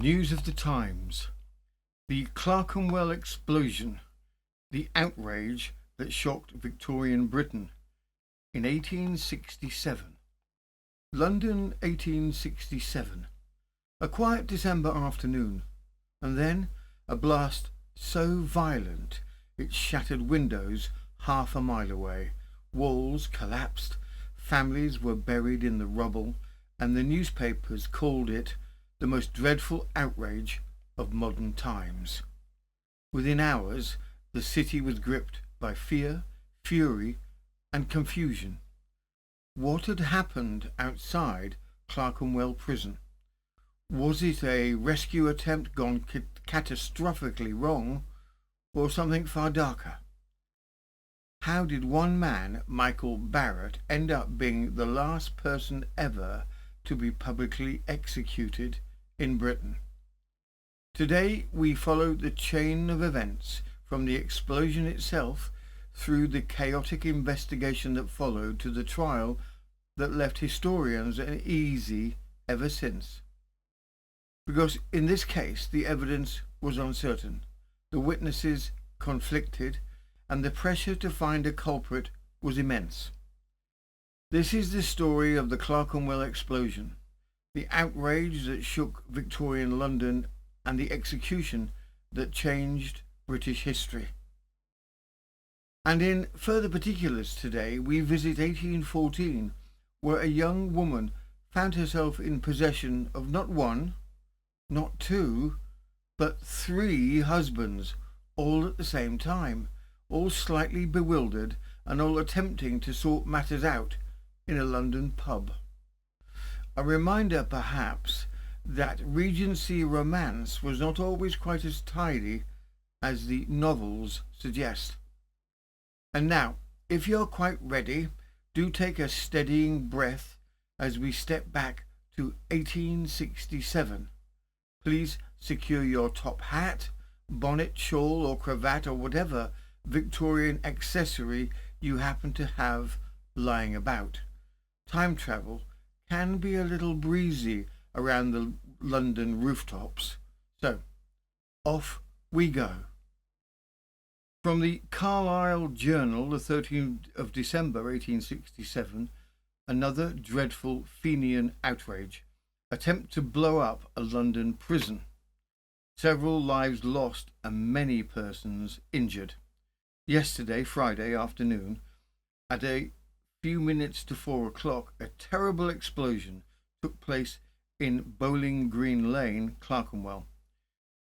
News of the times. The Clerkenwell explosion. The outrage that shocked Victorian Britain in 1867. London, 1867. A quiet December afternoon, and then a blast so violent it shattered windows half a mile away. Walls collapsed, families were buried in the rubble, and the newspapers called it the most dreadful outrage of modern times. Within hours, the city was gripped by fear, fury, and confusion. What had happened outside Clerkenwell Prison? Was it a rescue attempt gone catastrophically wrong, or something far darker? How did one man, Michael Barrett, end up being the last person ever to be publicly executed in Britain? Today we follow the chain of events from the explosion itself through the chaotic investigation that followed to the trial that left historians uneasy ever since. Because in this case the evidence was uncertain, the witnesses conflicted, and the pressure to find a culprit was immense. This is the story of the Clerkenwell explosion, the outrage that shook Victorian London, and the execution that changed British history. And in further particulars today we visit 1814, where a young woman found herself in possession of not one, not two, but three husbands, all at the same time, all slightly bewildered and all attempting to sort matters out in a London pub. A reminder, perhaps, that Regency romance was not always quite as tidy as the novels suggest. And now, if you're quite ready, do take a steadying breath as we step back to 1867. Please secure your top hat, bonnet, shawl or cravat or whatever Victorian accessory you happen to have lying about. Time travel can be a little breezy around the London rooftops. So, off we go. From the Carlisle Journal, the 13th of December 1867, another dreadful Fenian outrage. Attempt to blow up a London prison. Several lives lost and many persons injured. Yesterday, Friday afternoon, at a few minutes to 4 o'clock, a terrible explosion took place in Bowling Green Lane, Clerkenwell.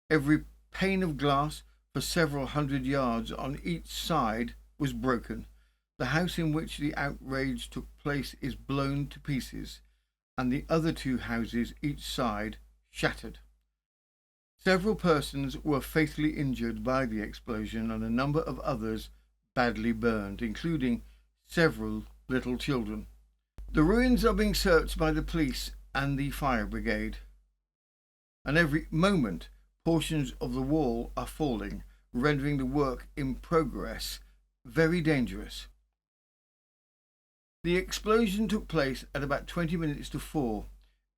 Every pane of glass for several hundred yards on each side was broken. The house in which the outrage took place is blown to pieces, and the other two houses each side shattered. Several persons were fatally injured by the explosion and a number of others badly burned, including several little children. The ruins are being searched by the police and the fire brigade, and every moment portions of the wall are falling, rendering the work in progress very dangerous. The explosion took place at about 20 minutes to 4.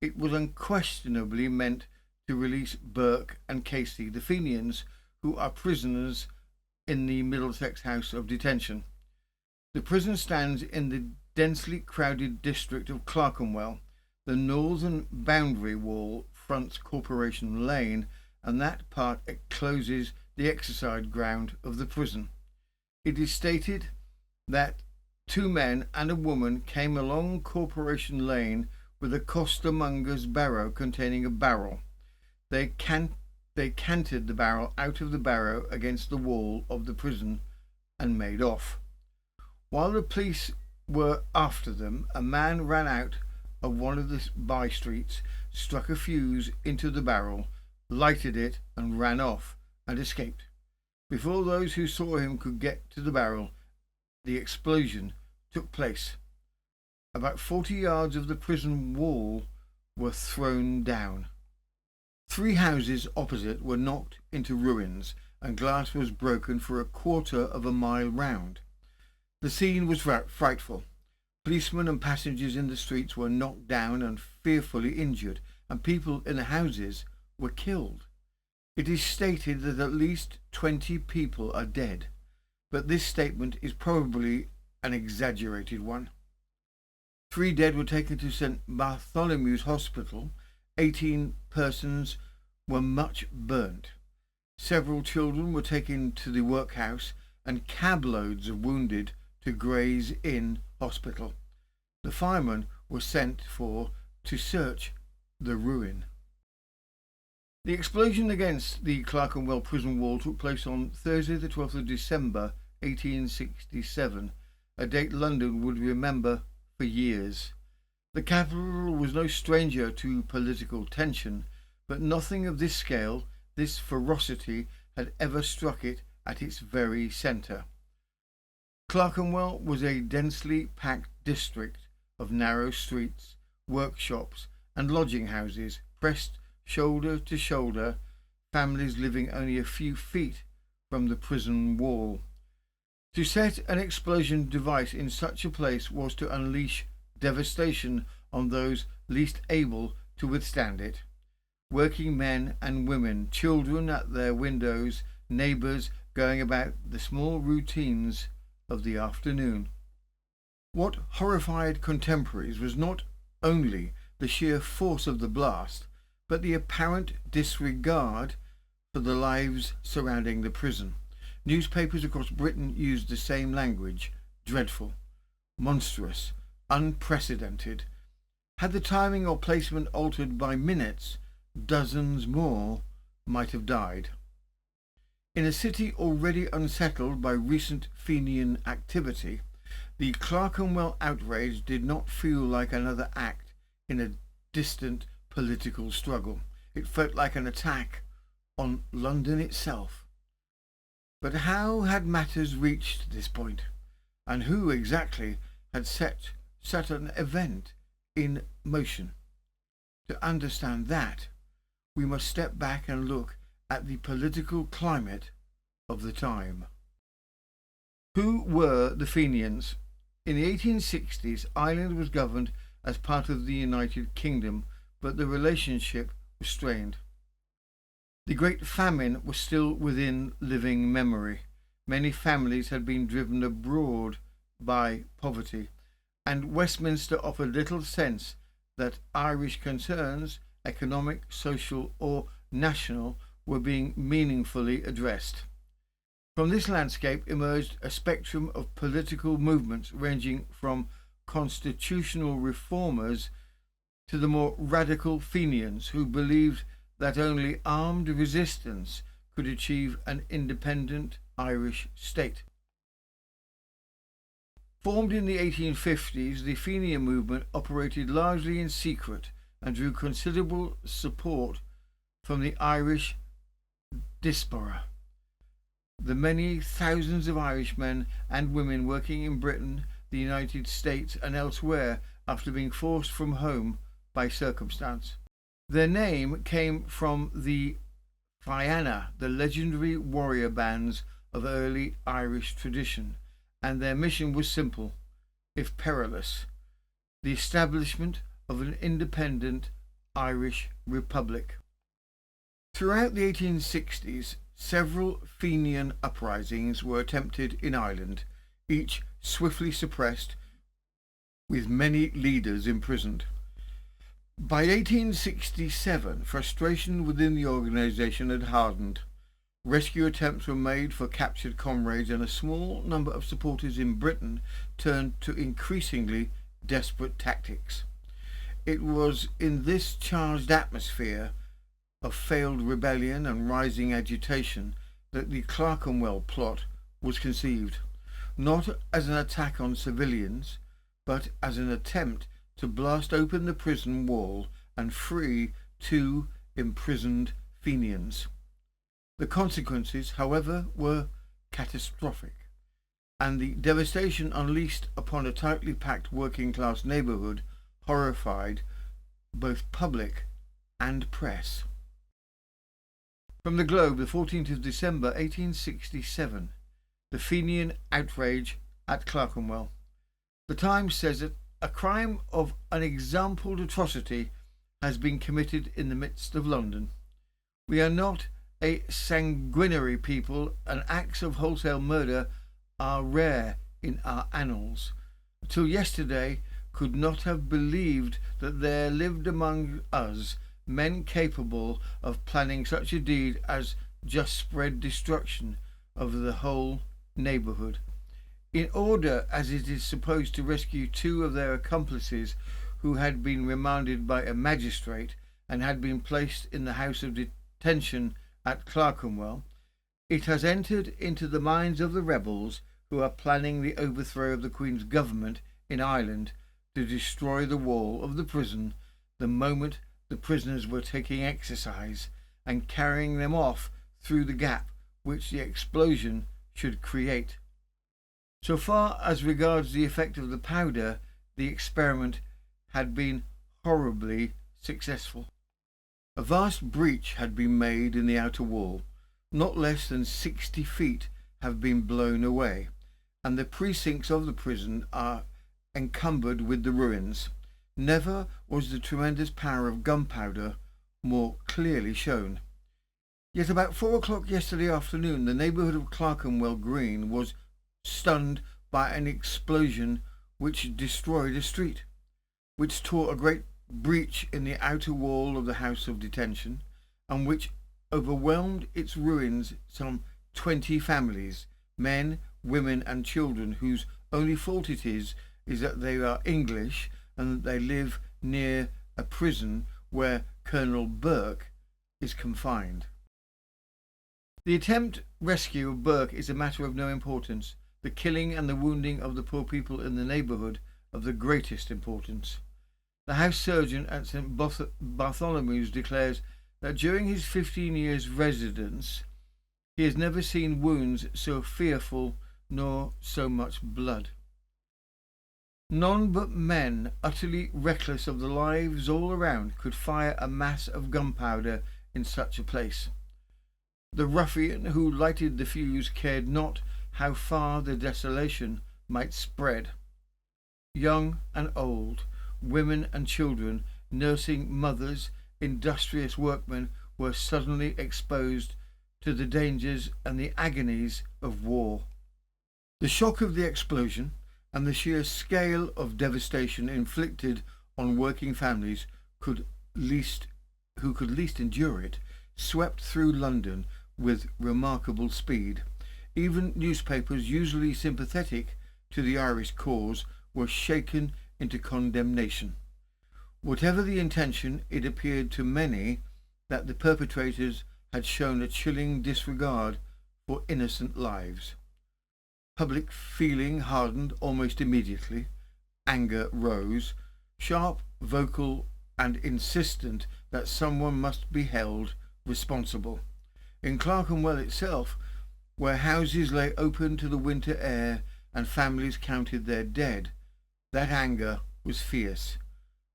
It was unquestionably meant to release Burke and Casey, the Fenians, who are prisoners in the Middlesex House of Detention. The prison stands in the densely crowded district of Clerkenwell. The northern boundary wall fronts Corporation Lane, and that part encloses the exercise ground of the prison. It is stated that 2 men and a woman came along Corporation Lane with a costermonger's barrow containing a barrel. They canted the barrel out of the barrow against the wall of the prison and made off. While the police were after them, a man ran out of one of the by streets, struck a fuse into the barrel, lighted it and ran off and escaped. Before those who saw him could get to the barrel, the explosion took place. About 40 yards of the prison wall were thrown down. 3 houses opposite were knocked into ruins, and glass was broken for a quarter of a mile round. The scene was frightful. Policemen and passengers in the streets were knocked down and fearfully injured, and people in the houses were killed. It is stated that at least 20 people are dead, but this statement is probably an exaggerated one. 3 dead were taken to St Bartholomew's Hospital. 18 persons were much burnt. Several children were taken to the workhouse, and cabloads of wounded to Gray's Inn Hospital. The firemen were sent for to search the ruin. The explosion against the Clerkenwell prison wall took place on Thursday the 12th of December 1867, a date London would remember for years. The capital was no stranger to political tension, but nothing of this scale, this ferocity, had ever struck it at its very centre. Clerkenwell was a densely packed district of narrow streets, workshops and lodging houses pressed shoulder to shoulder, families living only a few feet from the prison wall. To set an explosion device in such a place was to unleash devastation on those least able to withstand it. Working men and women, children at their windows, neighbours going about the small routines of the afternoon. What horrified contemporaries was not only the sheer force of the blast, but the apparent disregard for the lives surrounding the prison. Newspapers across Britain used the same language: dreadful, monstrous, unprecedented. Had the timing or placement altered by minutes, dozens more might have died. In a city already unsettled by recent Fenian activity, the Clerkenwell outrage did not feel like another act in a distant political struggle. It felt like an attack on London itself. But how had matters reached this point, and who exactly had set an event in motion? To understand that, we must step back and look at the political climate of the time. Who were the Fenians? In the 1860s, Ireland was governed as part of the United Kingdom, but the relationship was strained. The Great Famine was still within living memory. Many families had been driven abroad by poverty, and Westminster offered little sense that Irish concerns, economic, social or national, were being meaningfully addressed. From this landscape emerged a spectrum of political movements ranging from constitutional reformers to the more radical Fenians, who believed that only armed resistance could achieve an independent Irish state. Formed in the 1850s, the Fenian movement operated largely in secret and drew considerable support from the Irish diaspora. The many thousands of Irishmen and women working in Britain, the United States and elsewhere after being forced from home by circumstance. Their name came from the Fianna, the legendary warrior bands of early Irish tradition, and their mission was simple, if perilous: the establishment of an independent Irish Republic. Throughout the 1860s, several Fenian uprisings were attempted in Ireland, each swiftly suppressed, with many leaders imprisoned. By 1867, frustration within the organisation had hardened. Rescue attempts were made for captured comrades, and a small number of supporters in Britain turned to increasingly desperate tactics. It was in this charged atmosphere of failed rebellion and rising agitation that the Clerkenwell plot was conceived, not as an attack on civilians, but as an attempt to blast open the prison wall and free 2 imprisoned Fenians. The consequences, however, were catastrophic, and the devastation unleashed upon a tightly packed working-class neighbourhood horrified both public and press. From the Globe, the 14th of December 1867, the Fenian outrage at Clerkenwell. The Times says that a crime of unexampled atrocity has been committed in the midst of London. We are not a sanguinary people, and acts of wholesale murder are rare in our annals. Till yesterday could not have believed that there lived among us men capable of planning such a deed as just spread destruction over the whole neighbourhood, in order, as it is supposed, to rescue two of their accomplices who had been remanded by a magistrate and had been placed in the house of detention at Clerkenwell. It has entered into the minds of the rebels who are planning the overthrow of the Queen's government in Ireland to destroy the wall of the prison the moment the prisoners were taking exercise, and carrying them off through the gap which the explosion should create. So far as regards the effect of the powder, the experiment had been horribly successful. A vast breach had been made in the outer wall. Not less than 60 feet have been blown away, and the precincts of the prison are encumbered with the ruins. Never was the tremendous power of gunpowder more clearly shown. Yet about 4 o'clock yesterday afternoon, the neighbourhood of Clerkenwell Green was stunned by an explosion which destroyed a street, which tore a great breach in the outer wall of the house of detention, and which overwhelmed its ruins some 20 families, men, women and children, whose only fault it is that they are English and that they live near a prison where Colonel Burke is confined. The attempted rescue of Burke is a matter of no importance. The killing and the wounding of the poor people in the neighbourhood of the greatest importance. The house surgeon at St. Bartholomew's declares that during his 15 years' residence he has never seen wounds so fearful nor so much blood. None but men utterly reckless of the lives all around could fire a mass of gunpowder in such a place. The ruffian who lighted the fuse cared not how far the desolation might spread. Young and old, women and children, nursing mothers, industrious workmen were suddenly exposed to the dangers and the agonies of war. The shock of the explosion and the sheer scale of devastation inflicted on working families who could least endure it, swept through London with remarkable speed. Even newspapers usually sympathetic to the Irish cause were shaken into condemnation. Whatever the intention, it appeared to many that the perpetrators had shown a chilling disregard for innocent lives. Public feeling hardened almost immediately. Anger rose, sharp, vocal, and insistent that someone must be held responsible. In Clerkenwell itself, where houses lay open to the winter air and families counted their dead, that anger was fierce.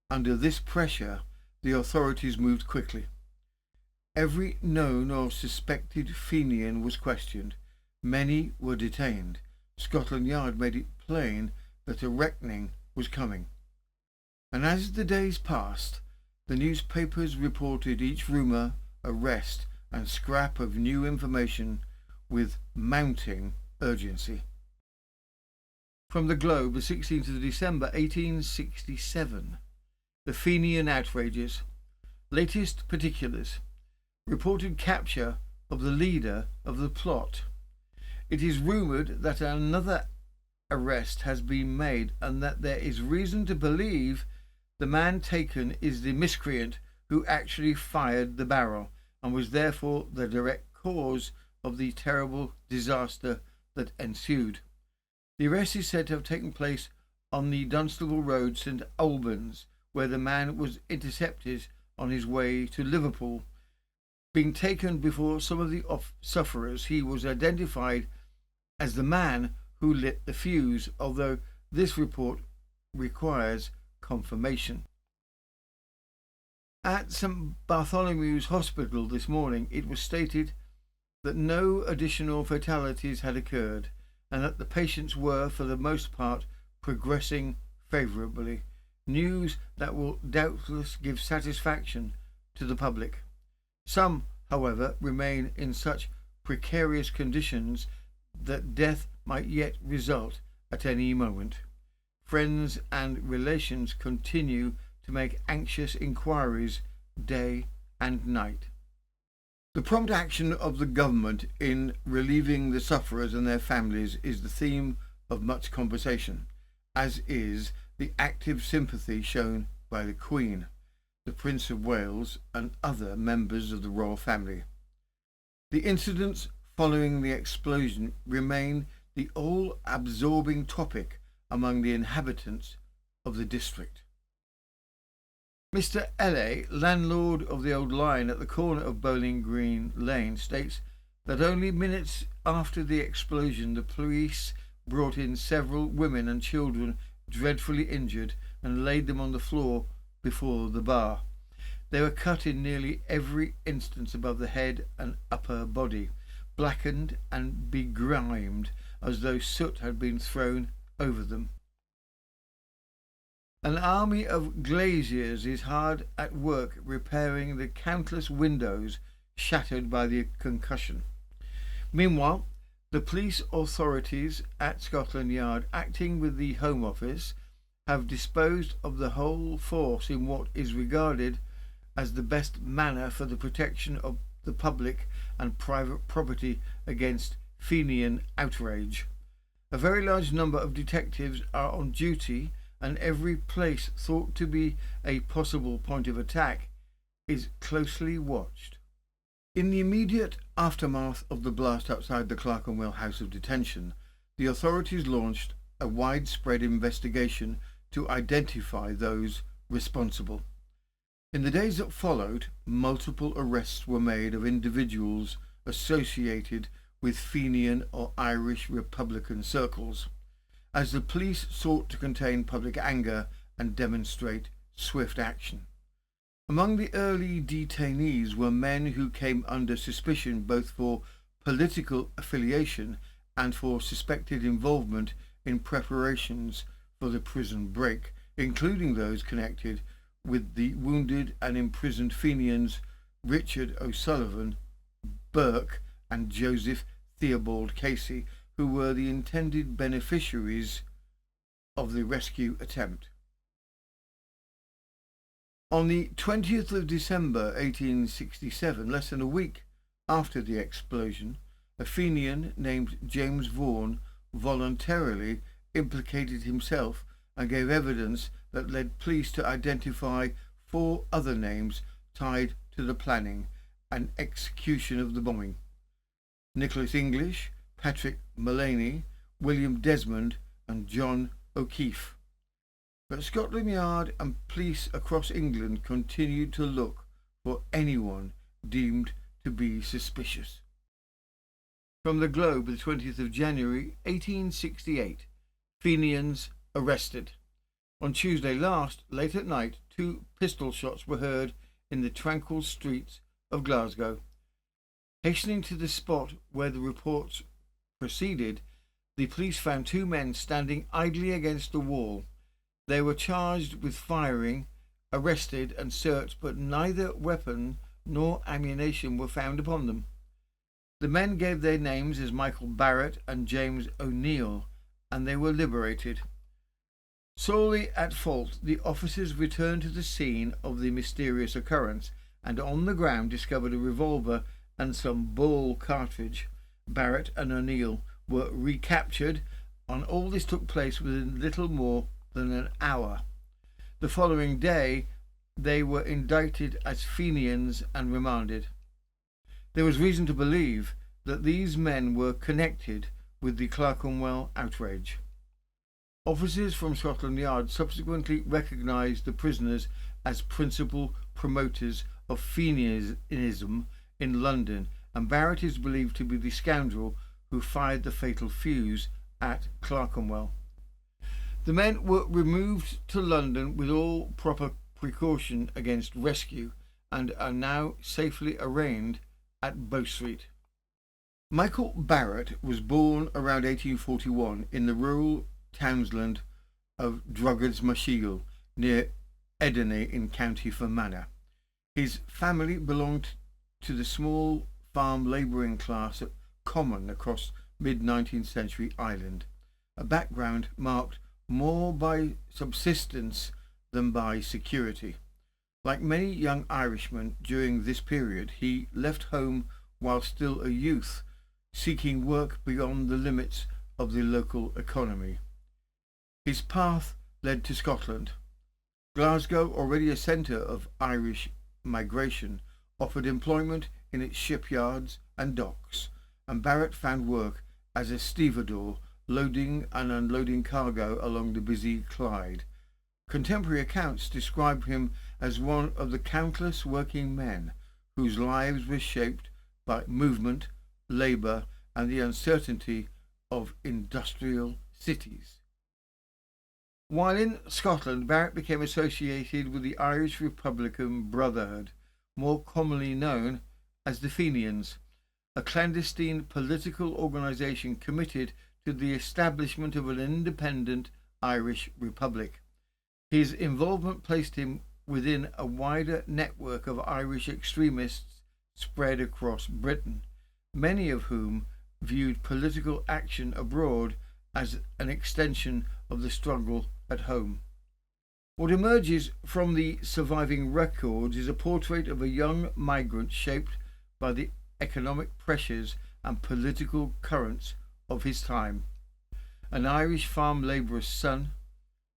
Under this pressure, the authorities moved quickly. Every known or suspected Fenian was questioned. Many were detained. Scotland Yard made it plain that a reckoning was coming. And as the days passed, the newspapers reported each rumour, arrest and scrap of new information with mounting urgency. From the Globe, the 16th of December 1867. The Fenian outrages. Latest particulars. Reported capture of the leader of the plot. It is rumoured that another arrest has been made and that there is reason to believe the man taken is the miscreant who actually fired the barrel and was therefore the direct cause of the terrible disaster that ensued. The arrest is said to have taken place on the Dunstable Road, St. Albans, where the man was intercepted on his way to Liverpool. Being taken before some of the sufferers, he was identified as the man who lit the fuse, although this report requires confirmation. At St. Bartholomew's Hospital this morning, it was stated that no additional fatalities had occurred and that the patients were, for the most part, progressing favourably, news that will doubtless give satisfaction to the public. Some however, remain in such precarious conditions that death might yet result at any moment. Friends and relations continue to make anxious inquiries day and night. The prompt action of the government in relieving the sufferers and their families is the theme of much conversation, as is the active sympathy shown by the Queen, the Prince of Wales and other members of the royal family. The incidents following the explosion remain the all-absorbing topic among the inhabitants of the district. Mr. L.A., landlord of the old Lion at the corner of Bowling Green Lane, states that only minutes after the explosion the police brought in several women and children dreadfully injured and laid them on the floor before the bar. They were cut in nearly every instance above the head and upper body, blackened and begrimed as though soot had been thrown over them. An army of glaziers is hard at work repairing the countless windows shattered by the concussion. Meanwhile, the police authorities at Scotland Yard, acting with the Home Office, have disposed of the whole force in what is regarded as the best manner for the protection of the public and private property against Fenian outrage. A very large number of detectives are on duty, and every place thought to be a possible point of attack is closely watched. In the immediate aftermath of the blast outside the Clerkenwell House of Detention, the authorities launched a widespread investigation to identify those responsible. In the days that followed, multiple arrests were made of individuals associated with Fenian or Irish Republican circles, as the police sought to contain public anger and demonstrate swift action. Among the early detainees were men who came under suspicion both for political affiliation and for suspected involvement in preparations for the prison break, including those connected with the wounded and imprisoned Fenians Richard O'Sullivan, Burke and Joseph Theobald Casey, who were the intended beneficiaries of the rescue attempt. On the 20th of December 1867, less than a week after the explosion, a Fenian named James Vaughan voluntarily implicated himself and gave evidence that led police to identify 4 other names tied to the planning and execution of the bombing: Nicholas English, Patrick Mullaney, William Desmond and John O'Keefe. But Scotland Yard and police across England continued to look for anyone deemed to be suspicious. From the Globe, the 20th of January 1868, Fenians arrested. On Tuesday last, late at night, 2 pistol shots were heard in the tranquil streets of Glasgow. Hastening to the spot where the reports proceeded, the police found 2 men standing idly against the wall. They were charged with firing, arrested and searched, but neither weapon nor ammunition were found upon them. The men gave their names as Michael Barrett and James O'Neill, and they were liberated. Sorely at fault, the officers returned to the scene of the mysterious occurrence, and on the ground discovered a revolver and some ball cartridge. Barrett and O'Neill were recaptured, and all this took place within little more than an hour. The following day they were indicted as Fenians and remanded. There was reason to believe that these men were connected with the Clerkenwell outrage. Officers from Scotland Yard subsequently recognised the prisoners as principal promoters of Fenianism in London, and Barrett is believed to be the scoundrel who fired the fatal fuse at Clerkenwell. The men were removed to London with all proper precaution against rescue and are now safely arraigned at Bow Street. Michael Barrett was born around 1841 in the rural townsland of Druggersmashiel near Ederney in County Fermanagh. His family belonged to the small farm labouring class common across mid-19th century Ireland, a background marked more by subsistence than by security. Like many young Irishmen during this period, he left home while still a youth, seeking work beyond the limits of the local economy. His path led to Scotland. Glasgow, already a centre of Irish migration, offered employment in its shipyards and docks, and Barrett found work as a stevedore, loading and unloading cargo along the busy Clyde. Contemporary accounts describe him as one of the countless working men whose lives were shaped by movement, labour, and the uncertainty of industrial cities. While in Scotland, Barrett became associated with the Irish Republican Brotherhood, more commonly known as the Fenians, a clandestine political organisation committed to the establishment of an independent Irish Republic. His involvement placed him within a wider network of Irish extremists spread across Britain, many of whom viewed political action abroad as an extension of the struggle at home. What emerges from the surviving records is a portrait of a young migrant shaped by the economic pressures and political currents of his time. An Irish farm labourer's son,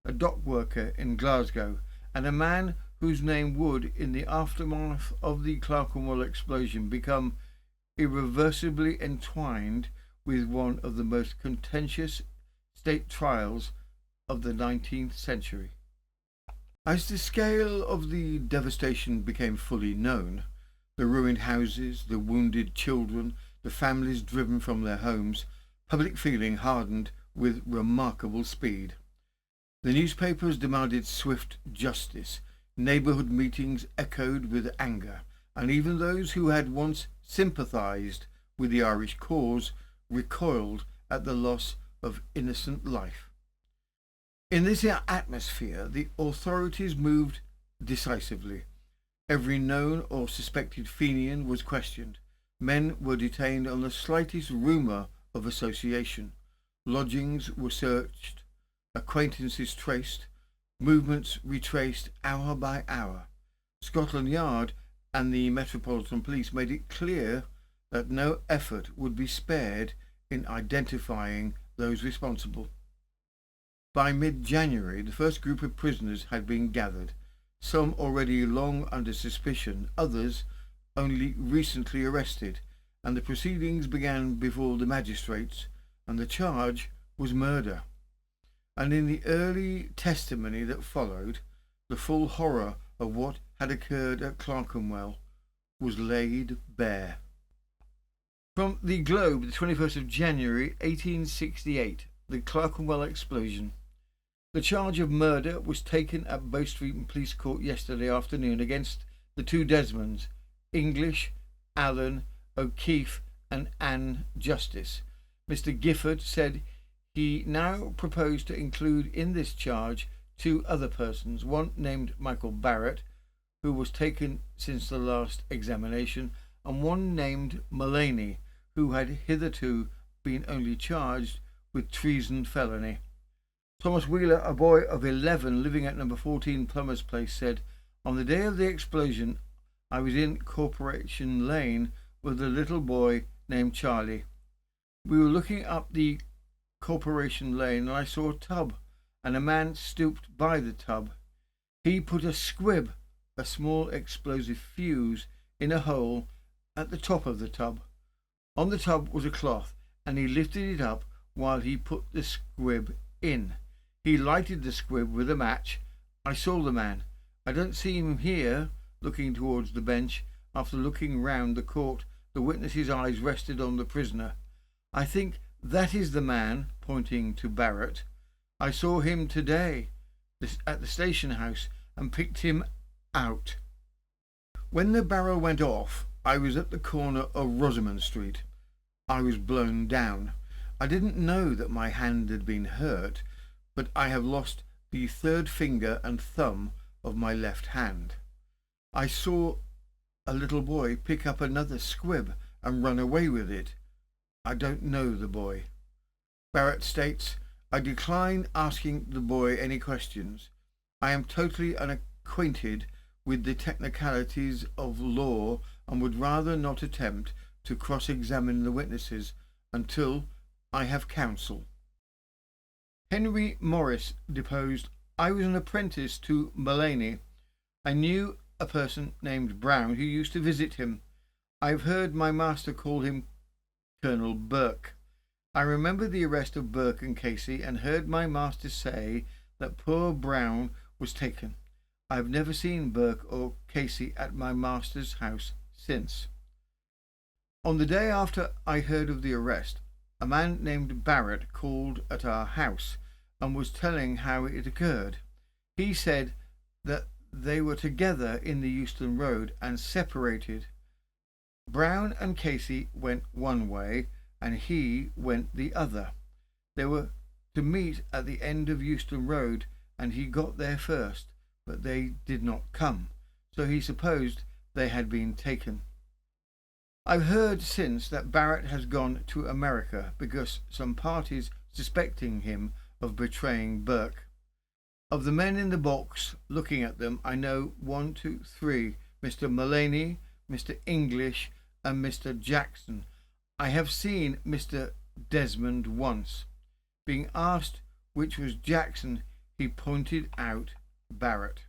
a dock worker in Glasgow, and a man whose name would, in the aftermath of the Clerkenwell explosion, become irreversibly entwined with one of the most contentious state trials of the 19th century. As the scale of the devastation became fully known, the ruined houses, the wounded children, the families driven from their homes, public feeling hardened with remarkable speed. The newspapers demanded swift justice, neighbourhood meetings echoed with anger, and even those who had once sympathised with the Irish cause recoiled at the loss of innocent life. In this atmosphere, the authorities moved decisively. Every known or suspected Fenian was questioned. Men were detained on the slightest rumour of association. Lodgings were searched, acquaintances traced, movements retraced hour by hour. Scotland Yard and the Metropolitan Police made it clear that no effort would be spared in identifying those responsible. By mid-January, the first group of prisoners had been gathered, some already long under suspicion, others only recently arrested, and the proceedings began before the magistrates, and the charge was murder. And in the early testimony that followed, the full horror of what had occurred at Clerkenwell was laid bare. From the Globe, the 21st of January 1868, the Clerkenwell explosion. The charge of murder was taken at Bow Street Police Court yesterday afternoon against the two Desmonds, English, Alan, O'Keefe and Anne Justice. Mr. Gifford said he now proposed to include in this charge two other persons, one named Michael Barrett, who was taken since the last examination, and one named Mullaney, who had hitherto been only charged with treason felony. Thomas Wheeler, a boy of 11 living at number 14 Plummer's Place, said, "On the day of the explosion, I was in Corporation Lane with a little boy named Charlie. We were looking up the Corporation Lane and I saw a tub, and a man stooped by the tub. He put a squib, a small explosive fuse, in a hole at the top of the tub. On the tub was a cloth, and he lifted it up while he put the squib in. He lighted the squib with a match. I saw the man. I don't see him here," looking towards the bench. After looking round the court, the witness's eyes rested on the prisoner. "I think that is the man," pointing to Barrett. "I saw him today at the station house and picked him out." When the barrel went off, I was at the corner of Rosamond Street. I was blown down. I didn't know that my hand had been hurt, but I have lost the third finger and thumb of my left hand. I saw a little boy pick up another squib and run away with it? I don't know the boy. Barrett states, I decline asking the boy any questions. I am totally unacquainted with the technicalities of law and would rather not attempt to cross-examine the witnesses until I have counsel. Henry Morris deposed, I was an apprentice to Mullaney. I knew a person named Brown who used to visit him. I've heard my master call him Colonel Burke. I remember the arrest of Burke and Casey and heard my master say that poor Brown was taken. I have never seen Burke or Casey at my master's house since. On the day after I heard of the arrest, a man named Barrett called at our house and was telling how it occurred. He said that they were together in the Euston Road and separated. Brown and Casey went one way and he went the other. They were to meet at the end of Euston Road and he got there first, but they did not come, so he supposed they had been taken. I've heard since that Barrett has gone to America because some parties suspecting him of betraying Burke. Of the men in the box looking at them, I know 1, 2, 3, Mr. Mullaney, Mr. English and Mr. Jackson. I have seen Mr. Desmond once. Being asked which was Jackson, he pointed out Barrett.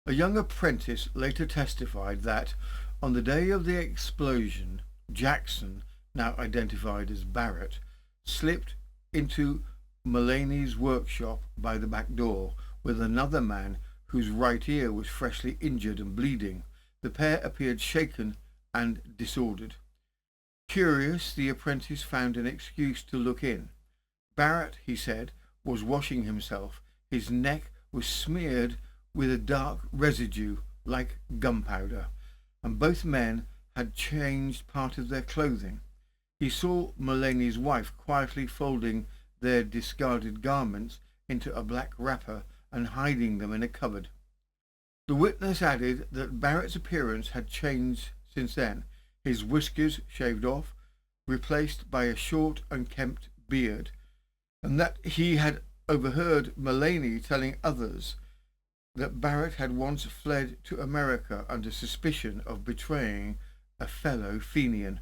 A young apprentice later testified that on the day of the explosion, Jackson, now identified as Barrett, slipped into Mullaney's workshop by the back door with another man whose right ear was freshly injured and bleeding. The pair appeared shaken and disordered. Curious, the apprentice found an excuse to look in. Barrett, he said, was washing himself. His neck was smeared with a dark residue like gunpowder, and both men had changed part of their clothing. He saw Mullaney's wife quietly folding their discarded garments into a black wrapper and hiding them in a cupboard. The witness added that Barrett's appearance had changed since then, his whiskers shaved off, replaced by a short unkempt beard, and that he had overheard Mullaney telling others that Barrett had once fled to America under suspicion of betraying a fellow Fenian.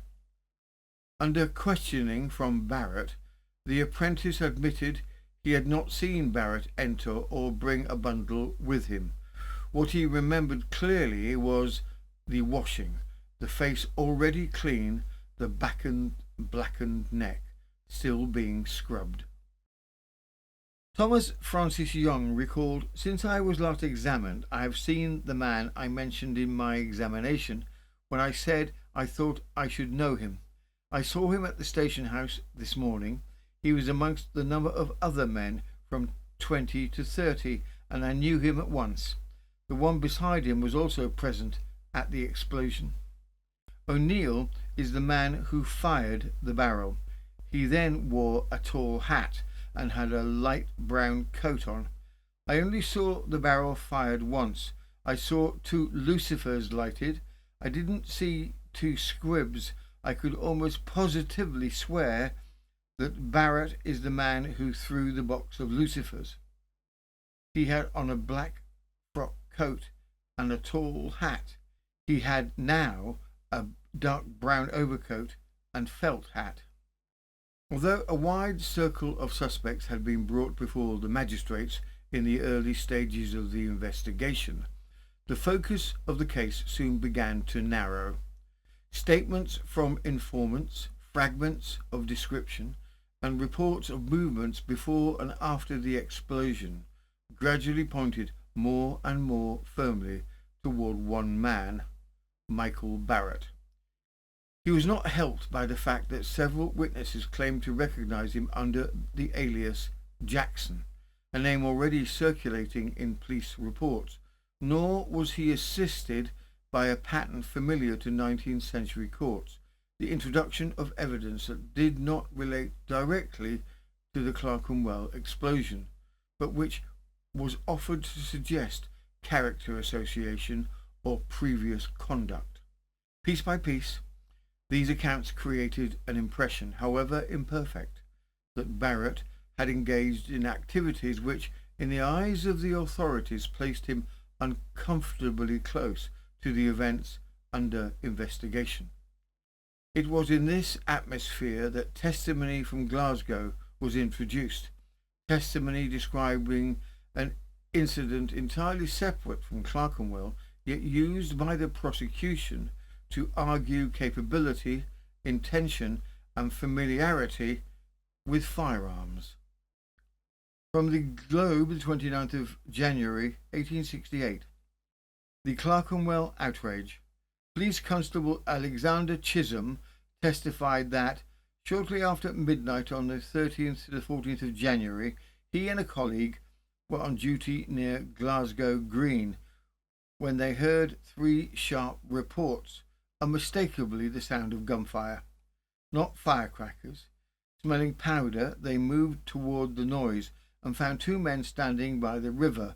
Under questioning from Barrett, the apprentice admitted he had not seen Barrett enter or bring a bundle with him. What he remembered clearly was the washing, the face already clean, the blackened neck still being scrubbed. Thomas Francis Young recalled, since I was last examined, I have seen the man I mentioned in my examination when I said I thought I should know him. I saw him at the station house this morning. He was amongst the number of other men from 20 to 30, and I knew him at once. The one beside him was also present at the explosion. O'Neill is the man who fired the barrel. He then wore a tall hat and had a light brown coat on. I only saw the barrel fired once. I saw 2 lucifers lighted. I didn't see 2 squibs. I could almost positively swear that Barrett is the man who threw the box of lucifers. He had on a black frock coat and a tall hat. He had now a dark brown overcoat and felt hat. Although a wide circle of suspects had been brought before the magistrates in the early stages of the investigation, the focus of the case soon began to narrow. Statements from informants, fragments of description, and reports of movements before and after the explosion gradually pointed more and more firmly toward one man, Michael Barrett. He was not helped by the fact that several witnesses claimed to recognize him under the alias Jackson, a name already circulating in police reports, nor was he assisted by a pattern familiar to 19th century courts, the introduction of evidence that did not relate directly to the Clerkenwell explosion, but which was offered to suggest character association or previous conduct. Piece by piece, these accounts created an impression, however imperfect, that Barrett had engaged in activities which, in the eyes of the authorities, placed him uncomfortably close to the events under investigation. It was in this atmosphere that testimony from Glasgow was introduced, testimony describing an incident entirely separate from Clerkenwell, yet used by the prosecution to argue capability, intention and familiarity with firearms. From the Globe, the 29th of January 1868. The Clerkenwell outrage. Police Constable Alexander Chisholm testified that shortly after midnight on the 13th to the 14th of January, he and a colleague were on duty near Glasgow Green when they heard three sharp reports, unmistakably the sound of gunfire, not firecrackers. Smelling powder, they moved toward the noise and found two men standing by the river,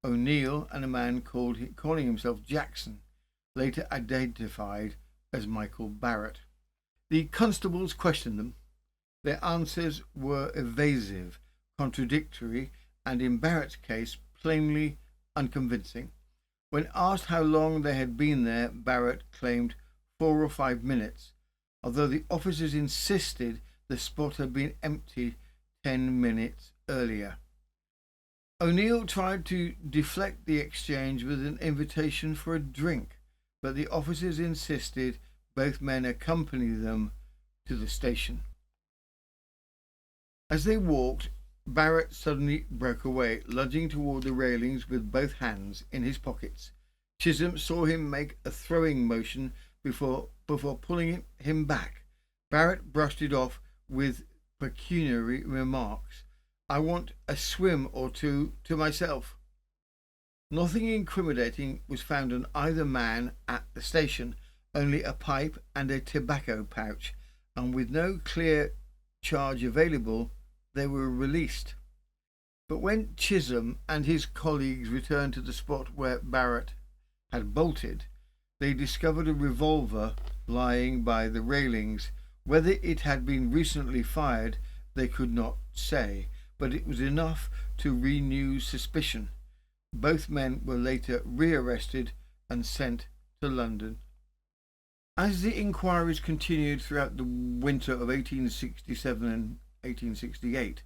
O'Neill and a man calling himself Jackson, later identified as Michael Barrett. The constables questioned them. Their answers were evasive, contradictory, and in Barrett's case, plainly unconvincing. When asked how long they had been there, Barrett claimed 4 or 5 minutes, although the officers insisted the spot had been empty 10 minutes earlier. O'Neill tried to deflect the exchange with an invitation for a drink, but the officers insisted both men accompany them to the station. As they walked, Barrett suddenly broke away, lunging toward the railings with both hands in his pockets. Chisholm saw him make a throwing motion before pulling him back. Barrett brushed it off with pecuniary remarks. "I want a swim or two to myself." Nothing incriminating was found on either man at the station, only a pipe and a tobacco pouch, and with no clear charge available, they were released. But when Chisholm and his colleagues returned to the spot where Barrett had bolted, they discovered a revolver lying by the railings. Whether it had been recently fired, they could not say, but it was enough to renew suspicion. Both men were later rearrested and sent to London. As the inquiries continued throughout the winter of 1867 and 1868,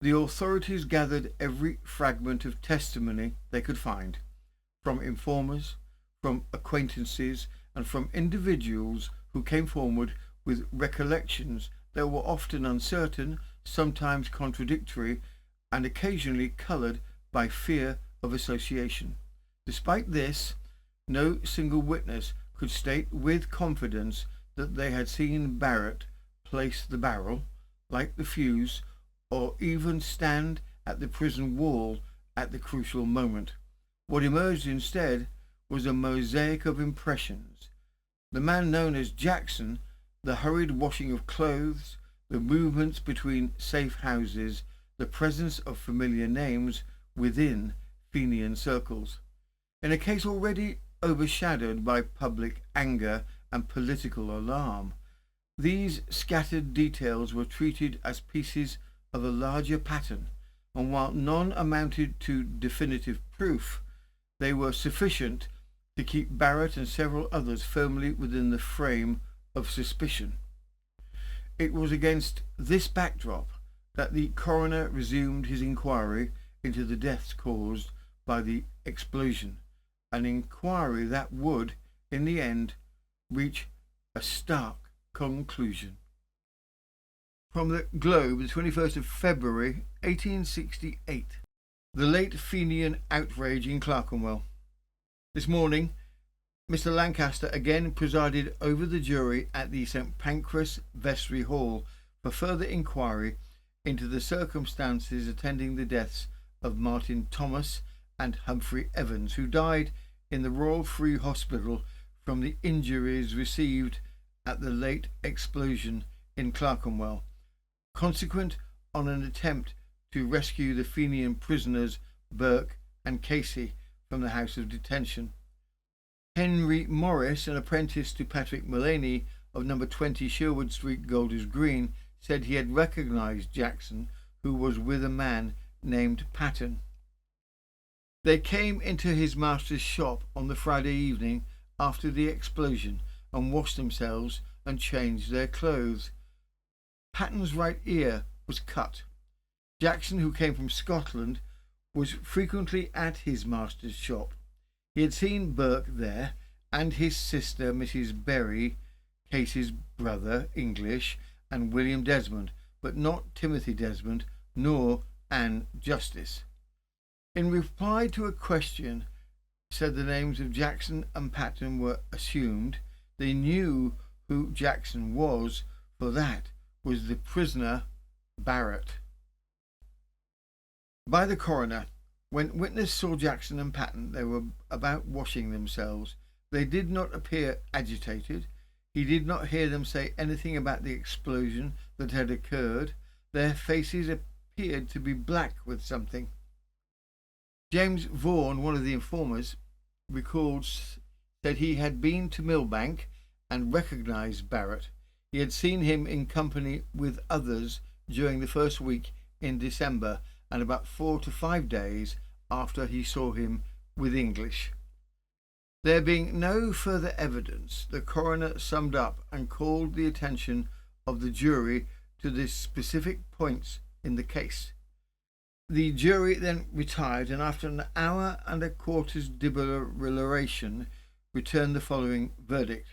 the authorities gathered every fragment of testimony they could find, from informers, from acquaintances, and from individuals who came forward with recollections that were often uncertain, sometimes contradictory, and occasionally coloured by fear of association. Despite this, no single witness could state with confidence that they had seen Barrett place the barrel, light the fuse, or even stand at the prison wall at the crucial moment. What emerged instead was a mosaic of impressions. The man known as Jackson, the hurried washing of clothes, the movements between safe houses, the presence of familiar names within Fenian circles. In a case already overshadowed by public anger and political alarm, these scattered details were treated as pieces of a larger pattern, and while none amounted to definitive proof, they were sufficient to keep Barrett and several others firmly within the frame of suspicion. It was against this backdrop that the coroner resumed his inquiry into the deaths caused by the explosion, an inquiry that would, in the end, reach a stark conclusion. From the Globe, the 21st of February 1868. The late Fenian outrage in Clerkenwell. This morning, Mr. Lancaster again presided over the jury at the St. Pancras Vestry Hall for further inquiry into the circumstances attending the deaths of Martin Thomas and Humphrey Evans, who died in the Royal Free Hospital from the injuries received at the late explosion in Clerkenwell, consequent on an attempt to rescue the Fenian prisoners Burke and Casey from the house of detention. Henry Morris, an apprentice to Patrick Mullaney of number 20 Sherwood Street, Golders Green, said he had recognised Jackson, who was with a man named Patton. They came into his master's shop on the Friday evening after the explosion and washed themselves and changed their clothes. Patton's right ear was cut. Jackson, who came from Scotland, was frequently at his master's shop. He had seen Burke there and his sister, Mrs. Berry, Casey's brother, English, and William Desmond, but not Timothy Desmond nor Anne Justice. In reply to a question, said the names of Jackson and Patton were assumed. They knew who Jackson was, for that was the prisoner Barrett. By the coroner, when witness saw Jackson and Patton, they were about washing themselves. They did not appear agitated. He did not hear them say anything about the explosion that had occurred. Their faces appeared to be black with something. James Vaughan, one of the informers, said he had been to Millbank and recognised Barrett. He had seen him in company with others during the first week in December and about 4 to 5 days after he saw him with English. There being no further evidence, the coroner summed up and called the attention of the jury to the specific points in the case. The jury then retired, and after an hour and a quarter's deliberation returned the following verdict.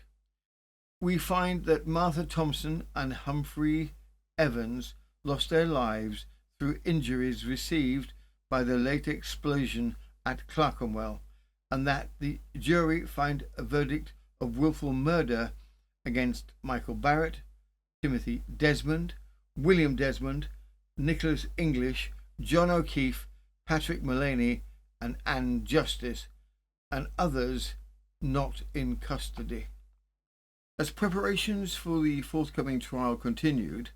We find that Martha Thompson and Humphrey Evans lost their lives through injuries received by the late explosion at Clerkenwell, and that the jury find a verdict of willful murder against Michael Barrett, Timothy Desmond, William Desmond, Nicholas English, John O'Keefe, Patrick Mullaney, and Anne Justice, and others not in custody. As preparations for the forthcoming trial continued,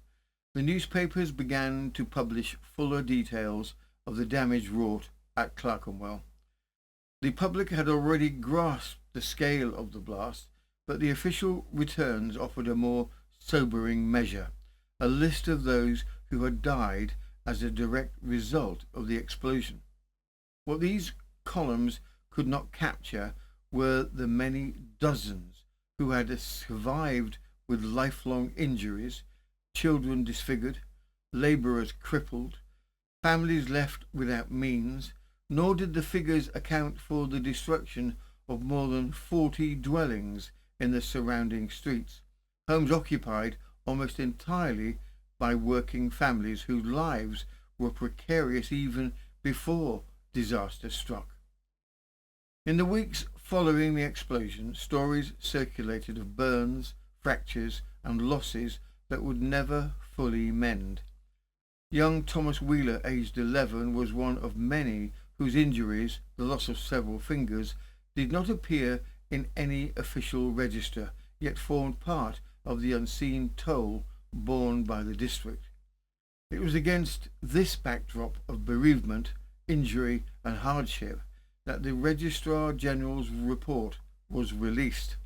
the newspapers began to publish fuller details of the damage wrought at Clerkenwell. The public had already grasped the scale of the blast, but the official returns offered a more sobering measure, a list of those who had died as a direct result of the explosion. What these columns could not capture were the many dozens who had survived with lifelong injuries, children disfigured, labourers crippled, families left without means, nor did the figures account for the destruction of more than 40 dwellings in the surrounding streets, homes occupied almost entirely by working families whose lives were precarious even before disaster struck. In the weeks following the explosion, stories circulated of burns, fractures, and losses that would never fully mend. Young Thomas Wheeler, aged 11, was one of many whose injuries, the loss of several fingers, did not appear in any official register, yet formed part of the unseen toll borne by the district. It was against this backdrop of bereavement, injury, and hardship that the Registrar General's report was released,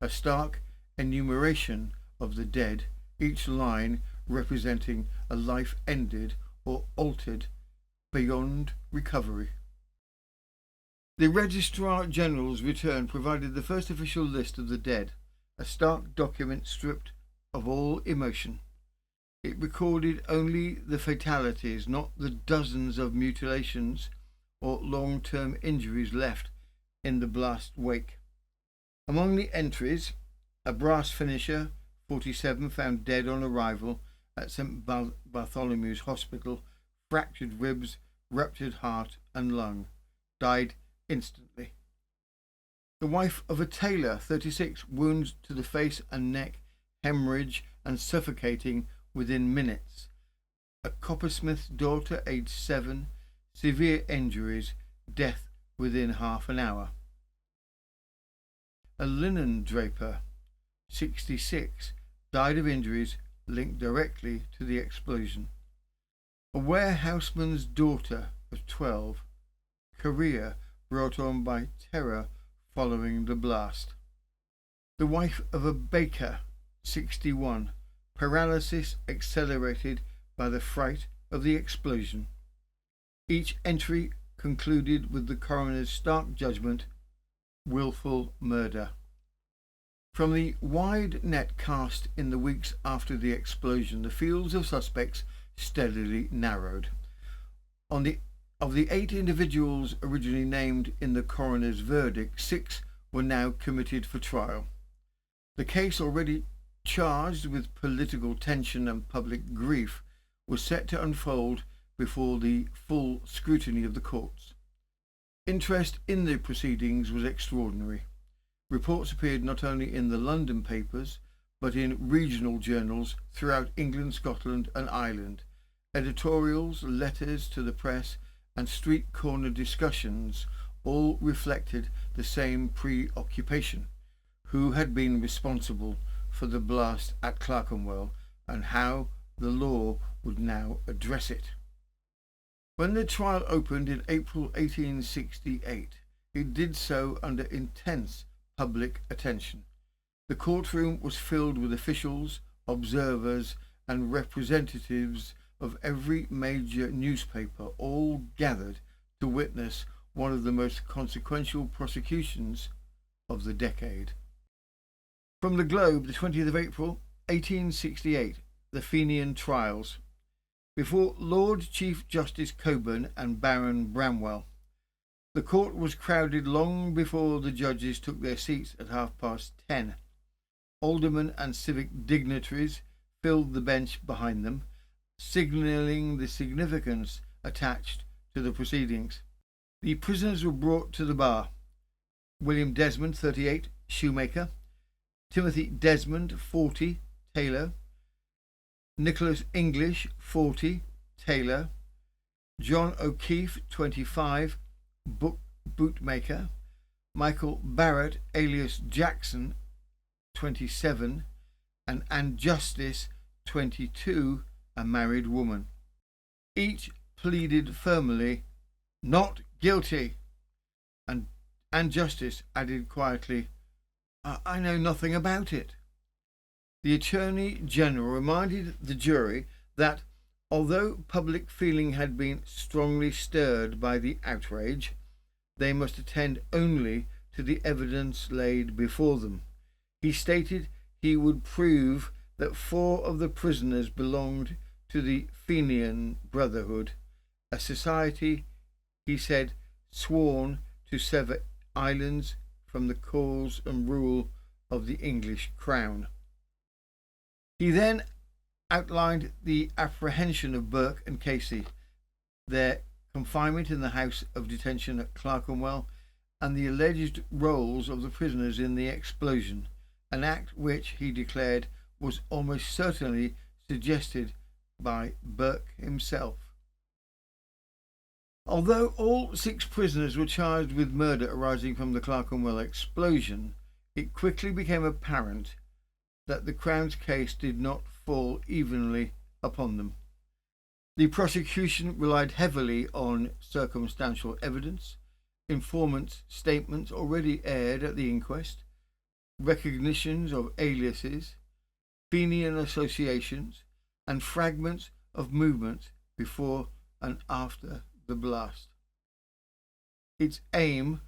a stark enumeration of the dead, each line representing a life ended or altered beyond recovery. The Registrar General's return provided the first official list of the dead, a stark document stripped of all emotion. It recorded only the fatalities, not the dozens of mutilations or long-term injuries left in the blast wake. Among the entries, a brass finisher, 47, found dead on arrival at St. Bartholomew's Hospital, fractured ribs, ruptured heart and lung, died instantly. The wife of a tailor, 36, wounds to the face and neck, hemorrhage and suffocating within minutes. A coppersmith's daughter, aged 7, severe injuries, death within half an hour. A linen draper, 66, died of injuries linked directly to the explosion. A warehouseman's daughter of 12, career brought on by terror following the blast. The wife of a baker, 61, paralysis accelerated by the fright of the explosion. Each entry concluded with the coroner's stark judgment, willful murder. From the wide net cast in the weeks after the explosion, the fields of suspects steadily narrowed. Of the 8 individuals originally named in the coroner's verdict, 6 were now committed for trial. The case, already charged with political tension and public grief, was set to unfold before the full scrutiny of the courts. Interest in the proceedings was extraordinary. Reports appeared not only in the London papers, but in regional journals throughout England, Scotland and Ireland. Editorials, letters to the press and street corner discussions all reflected the same preoccupation: who had been responsible for the blast at Clerkenwell and how the law would now address it. When the trial opened in April 1868, it did so under intense public attention. The courtroom was filled with officials, observers and representatives of every major newspaper, all gathered to witness one of the most consequential prosecutions of the decade. From the Globe, the 20th of April, 1868, the Fenian trials. Before Lord Chief Justice Cockburn and Baron Bramwell. The court was crowded long before the judges took their seats at 10:30. Aldermen and civic dignitaries filled the bench behind them, signalling the significance attached to the proceedings. The prisoners were brought to the bar. William Desmond, 38, shoemaker; Timothy Desmond, 40, tailor; Nicholas English, 40, tailor; John O'Keefe, 25, bootmaker; Michael Barrett, alias Jackson, 27, and Anne Justice, 22, a married woman. Each pleaded firmly, "Not guilty," and Anne Justice added quietly, "I know nothing about it." The Attorney General reminded the jury that, although public feeling had been strongly stirred by the outrage, they must attend only to the evidence laid before them. He stated he would prove that 4 of the prisoners belonged to the Fenian Brotherhood, a society, he said, sworn to sever islands from the cause and rule of the English crown. He then outlined the apprehension of Burke and Casey, their confinement in the house of detention at Clerkenwell, and the alleged roles of the prisoners in the explosion, an act which, he declared, was almost certainly suggested by Burke himself. Although all 6 prisoners were charged with murder arising from the Clerkenwell explosion, it quickly became apparent that the Crown's case did not fall evenly upon them. The prosecution relied heavily on circumstantial evidence, informants' statements already aired at the inquest, recognitions of aliases, Fenian associations, and fragments of movements before and after the blast. Its aim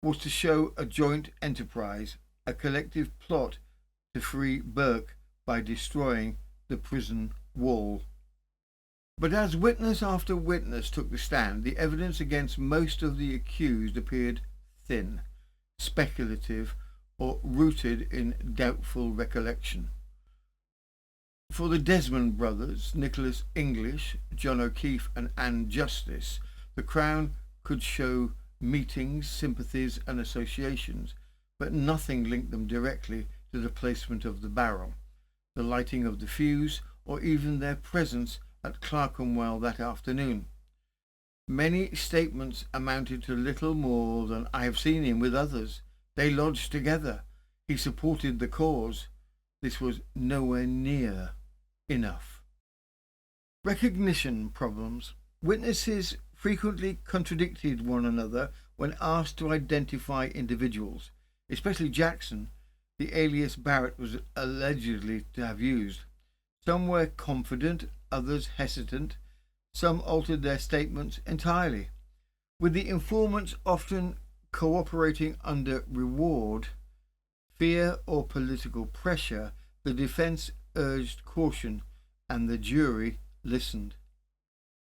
was to show a joint enterprise, a collective plot to free Burke by destroying the prison wall. But as witness after witness took the stand, the evidence against most of the accused appeared thin, speculative, or rooted in doubtful recollection. For the Desmond brothers, Nicholas English, John O'Keefe and Anne Justice, the Crown could show meetings, sympathies and associations, but nothing linked them directly to the placement of the barrel, the lighting of the fuse, or even their presence at Clerkenwell that afternoon. Many statements amounted to little more than "I have seen him with others. They lodged together. He supported the cause." This was nowhere near enough. Recognition problems. Witnesses frequently contradicted one another when asked to identify individuals, especially Jackson, the alias Barrett was allegedly to have used. Some were confident, others hesitant, some altered their statements entirely. With the informants often cooperating under reward, fear or political pressure, the defence urged caution and the jury listened.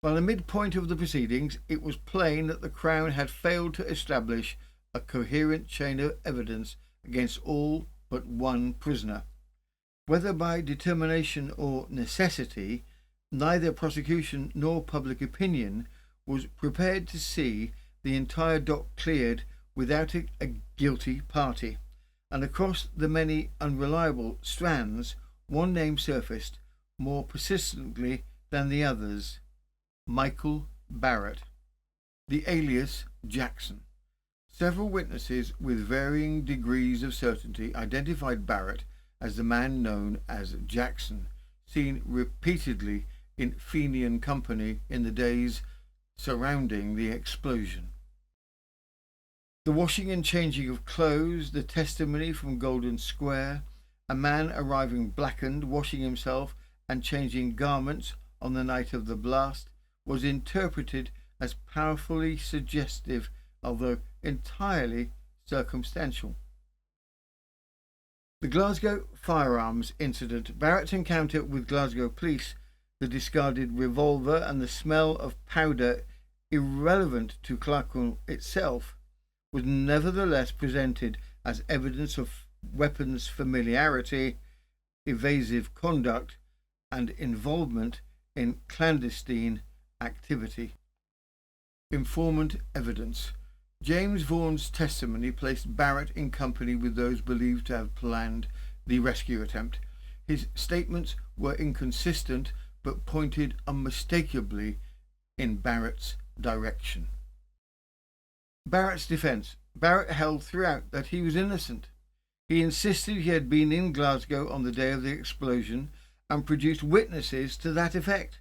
By the midpoint of the proceedings, it was plain that the Crown had failed to establish a coherent chain of evidence against all but one prisoner. Whether by determination or necessity, neither prosecution nor public opinion was prepared to see the entire dock cleared without a guilty party, and across the many unreliable strands, one name surfaced more persistently than the others: Michael Barrett, the alias Jackson. Several witnesses with varying degrees of certainty identified Barrett as the man known as Jackson, seen repeatedly in Fenian company in the days surrounding the explosion. The washing and changing of clothes, the testimony from Golden Square, a man arriving blackened, washing himself and changing garments on the night of the blast, was interpreted as powerfully suggestive, although entirely circumstantial. The Glasgow firearms incident, Barrett's encounter with Glasgow police, the discarded revolver and the smell of powder irrelevant to Clerkenwell itself, was nevertheless presented as evidence of weapons familiarity, evasive conduct, and involvement in clandestine activity. Informant evidence. James Vaughan's testimony placed Barrett in company with those believed to have planned the rescue attempt. His statements were inconsistent but pointed unmistakably in Barrett's direction. Barrett's defence. Barrett held throughout that he was innocent. He insisted he had been in Glasgow on the day of the explosion and produced witnesses to that effect.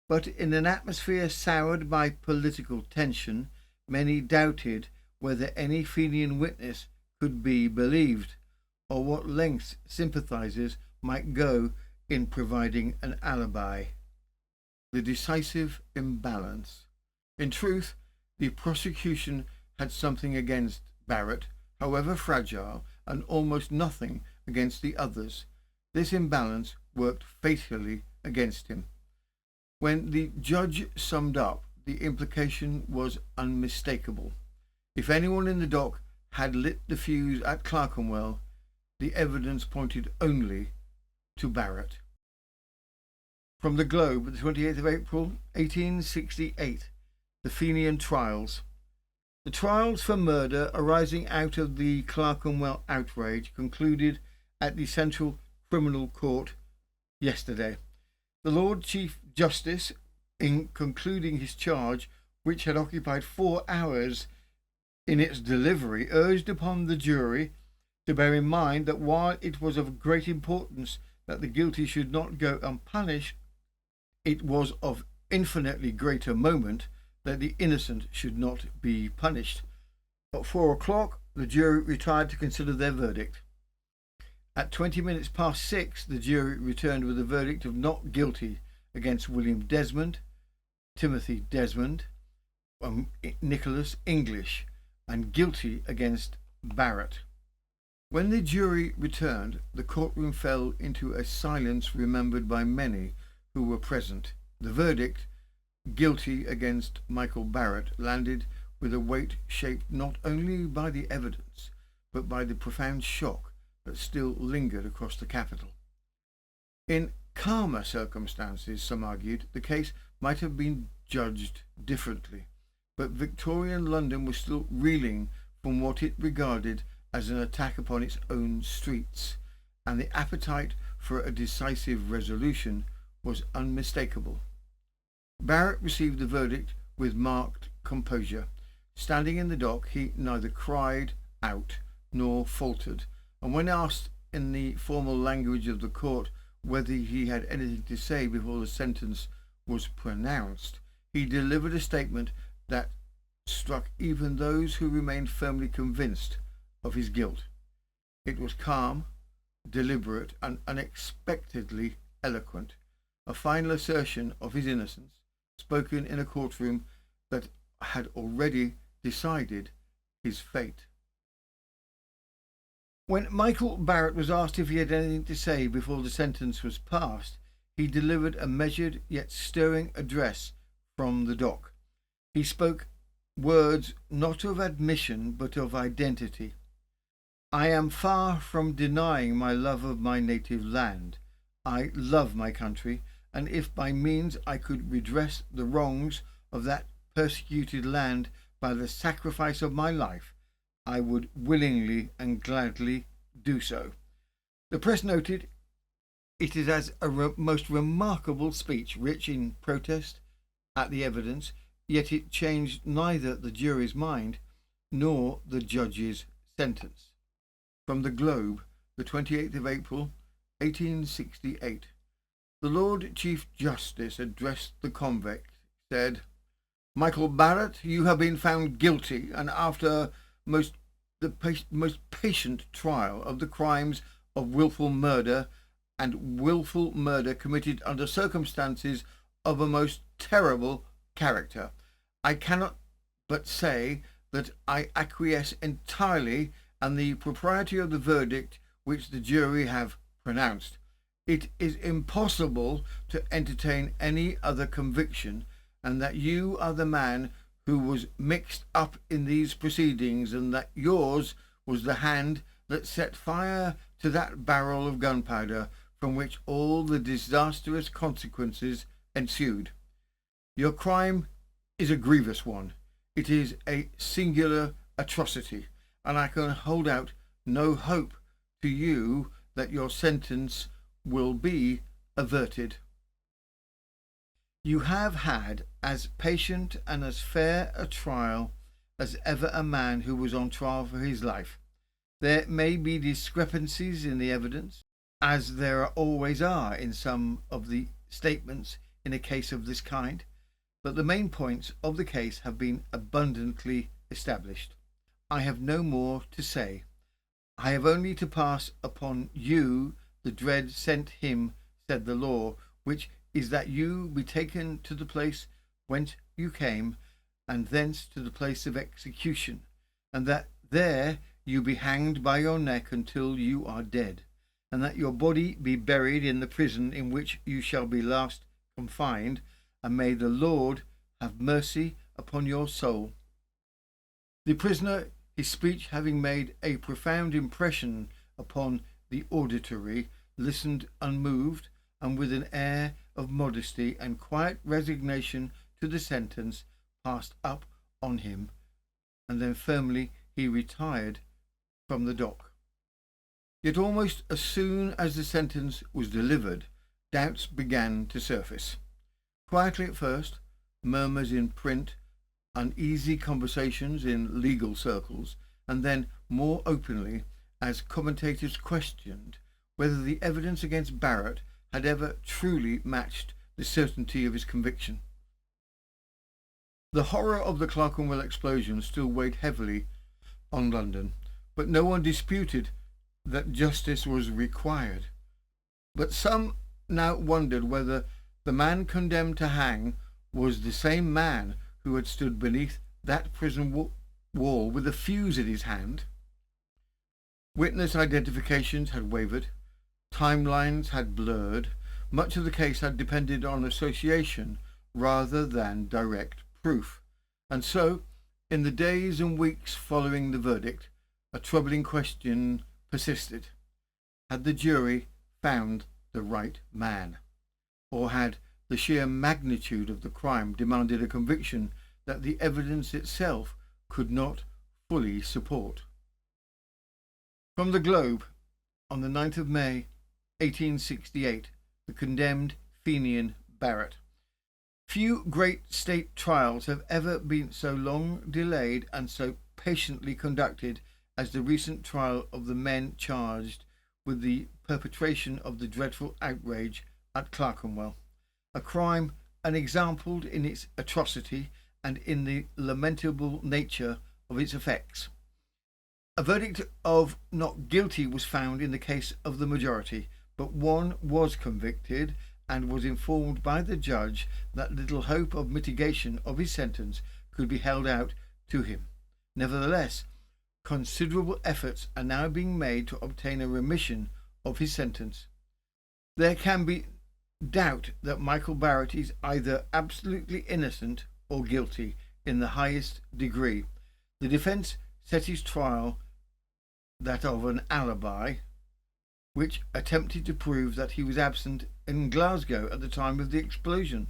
But in an atmosphere soured by political tension, many doubted whether any Fenian witness could be believed, or what lengths sympathisers might go in providing an alibi. The decisive imbalance. In truth, the prosecution had something against Barrett, however fragile, and almost nothing against the others. This imbalance worked fatally against him. When the judge summed up, the implication was unmistakable. If anyone in the dock had lit the fuse at Clerkenwell, the evidence pointed only to Barrett. From the Globe, the 28th of April, 1868, the Fenian trials. The trials for murder arising out of the Clerkenwell outrage concluded at the Central Criminal Court yesterday. The Lord Chief Justice, in concluding his charge, which had occupied 4 hours in its delivery, urged upon the jury to bear in mind that while it was of great importance that the guilty should not go unpunished, it was of infinitely greater moment that the innocent should not be punished. At 4 o'clock, the jury retired to consider their verdict. At 20 minutes past 6, the jury returned with a verdict of not guilty against William Desmond, Timothy Desmond, Nicholas English, and guilty against Barrett. When the jury returned, the courtroom fell into a silence remembered by many who were present. The verdict, guilty against Michael Barrett, landed with a weight shaped not only by the evidence, but by the profound shock that still lingered across the capital. In calmer circumstances, some argued, the case might have been judged differently, but Victorian London was still reeling from what it regarded as an attack upon its own streets, and the appetite for a decisive resolution was unmistakable. Barrett received the verdict with marked composure. Standing in the dock, he neither cried out nor faltered, and when asked in the formal language of the court whether he had anything to say before the sentence was pronounced, he delivered a statement that struck even those who remained firmly convinced of his guilt. It was calm, deliberate, and unexpectedly eloquent, a final assertion of his innocence, spoken in a courtroom that had already decided his fate. When Michael Barrett was asked if he had anything to say before the sentence was passed, he delivered a measured yet stirring address from the dock. He spoke words not of admission but of identity. I am far from denying my love of my native land. I love my country, and if by means I could redress the wrongs of that persecuted land by the sacrifice of my life, I would willingly and gladly do so. The press noted it is as a most remarkable speech, rich in protest at the evidence, yet it changed neither the jury's mind nor the judge's sentence. From the Globe, the 28th of April, 1868. The Lord Chief Justice addressed the convict, said, Michael Barrett, you have been found guilty, and after the most patient trial of the crimes of willful murder and willful murder committed under circumstances of a most terrible character, I cannot but say that I acquiesce entirely in the propriety of the verdict which the jury have pronounced. It is impossible to entertain any other conviction, and that you are the man who was mixed up in these proceedings, and that yours was the hand that set fire to that barrel of gunpowder from which all the disastrous consequences ensued. Your crime is a grievous one. It is a singular atrocity, and I can hold out no hope to you that your sentence will be averted. You have had as patient and as fair a trial as ever a man who was on trial for his life. There may be discrepancies in the evidence, as there always are in some of the statements in a case of this kind, but the main points of the case have been abundantly established. I have no more to say. I have only to pass upon you the dread sent him, said the law, which is that you be taken to the place whence you came, and thence to the place of execution, and that there you be hanged by your neck until you are dead, and that your body be buried in the prison in which you shall be last confined, and may the Lord have mercy upon your soul. The prisoner, his speech having made a profound impression upon the auditory, listened unmoved, and with an air of modesty and quiet resignation to the sentence passed up on him, and then firmly he retired from the dock. Yet almost as soon as the sentence was delivered, doubts began to surface. Quietly at first, murmurs in print, uneasy conversations in legal circles, and then more openly as commentators questioned whether the evidence against Barrett had ever truly matched the certainty of his conviction. The horror of the Clerkenwell explosion still weighed heavily on London, but no one disputed that justice was required. But some now wondered whether the man condemned to hang was the same man who had stood beneath that prison wall with a fuse in his hand. Witness identifications had wavered, timelines had blurred, much of the case had depended on association rather than direct proof, and so, in the days and weeks following the verdict, a troubling question persisted. Had the jury found the right man? Or had the sheer magnitude of the crime demanded a conviction that the evidence itself could not fully support? From the Globe, on the 9th of May, 1868, the condemned Fenian Barrett. Few great state trials have ever been so long delayed and so patiently conducted as the recent trial of the men charged with the perpetration of the dreadful outrage at Clerkenwell, a crime unexampled in its atrocity and in the lamentable nature of its effects. A verdict of not guilty was found in the case of the majority, but one was convicted and was informed by the judge that little hope of mitigation of his sentence could be held out to him. Nevertheless, considerable efforts are now being made to obtain a remission of his sentence. There can be doubt that Michael Barrett is either absolutely innocent or guilty in the highest degree. The defence set his trial that of an alibi, which attempted to prove that he was absent in Glasgow at the time of the explosion.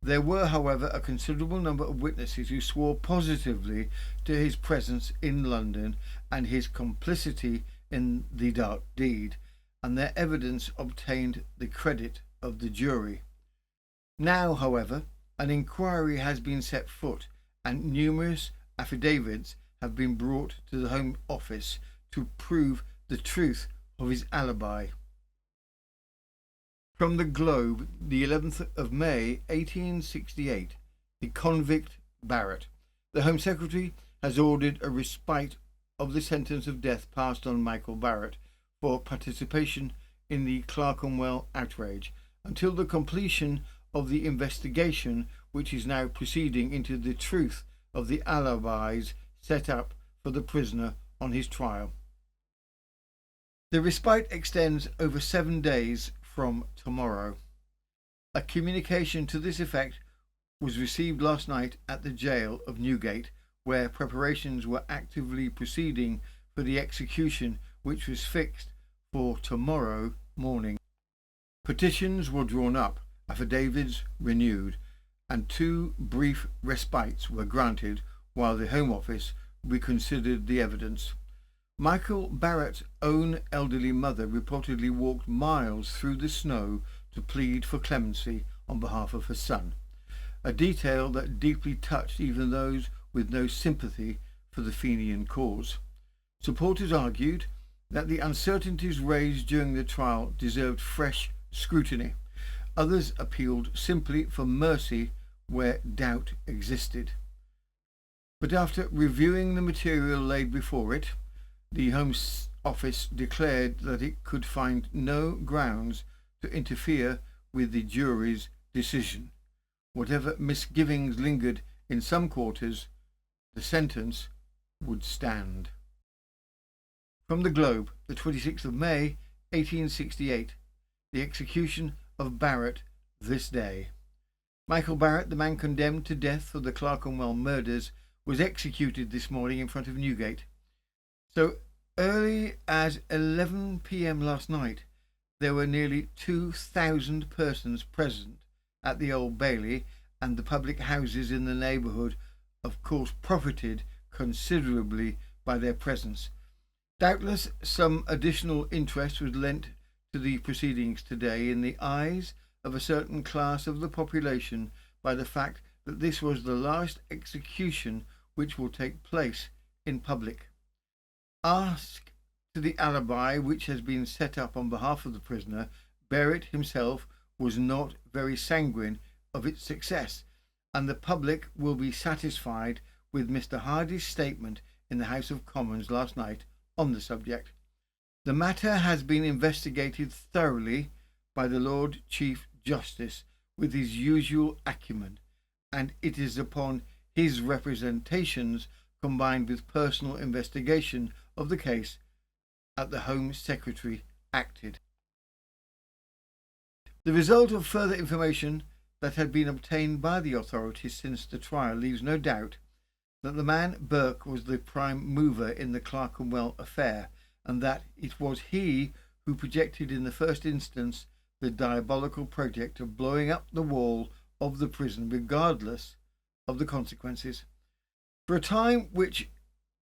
There were, however, a considerable number of witnesses who swore positively to his presence in London and his complicity in the dark deed, and their evidence obtained the credit of the jury. Now, however, an inquiry has been set foot, and numerous affidavits have been brought to the Home Office to prove the truth of his alibi. From the Globe, the 11th of May 1868, the convict Barrett. The Home Secretary has ordered a respite of the sentence of death passed on Michael Barrett for participation in the Clerkenwell outrage until the completion of the investigation, which is now proceeding into the truth of the alibis set up for the prisoner on his trial. The respite extends over 7 days from tomorrow. A communication to this effect was received last night at the jail of Newgate, where preparations were actively proceeding for the execution, which was fixed for tomorrow morning. Petitions were drawn up, affidavits renewed, and 2 brief respites were granted while the Home Office reconsidered the evidence. Michael Barrett's own elderly mother reportedly walked miles through the snow to plead for clemency on behalf of her son, a detail that deeply touched even those with no sympathy for the Fenian cause. Supporters argued that the uncertainties raised during the trial deserved fresh scrutiny. Others appealed simply for mercy where doubt existed. But after reviewing the material laid before it, the Home Office declared that it could find no grounds to interfere with the jury's decision. Whatever misgivings lingered in some quarters, the sentence would stand. From the Globe, the 26th of May, 1868, the execution of Barrett this day. Michael Barrett, the man condemned to death for the Clerkenwell murders, was executed this morning in front of Newgate. So early as 11 p.m. last night, there were nearly 2,000 persons present at the Old Bailey, and the public houses in the neighbourhood, of course, profited considerably by their presence. Doubtless some additional interest was lent to the proceedings today in the eyes of a certain class of the population by the fact that this was the last execution which will take place in public. Asked to the alibi which has been set up on behalf of the prisoner, Barrett himself was not very sanguine of its success, and the public will be satisfied with Mr. Hardy's statement in the House of Commons last night on the subject. The matter has been investigated thoroughly by the Lord Chief Justice with his usual acumen, and it is upon his representations combined with personal investigation of the case that the Home Secretary acted. The result of further information that had been obtained by the authorities since the trial leaves no doubt that the man Burke was the prime mover in the Clerkenwell affair, and that it was he who projected in the first instance the diabolical project of blowing up the wall of the prison regardless of the consequences. For a time which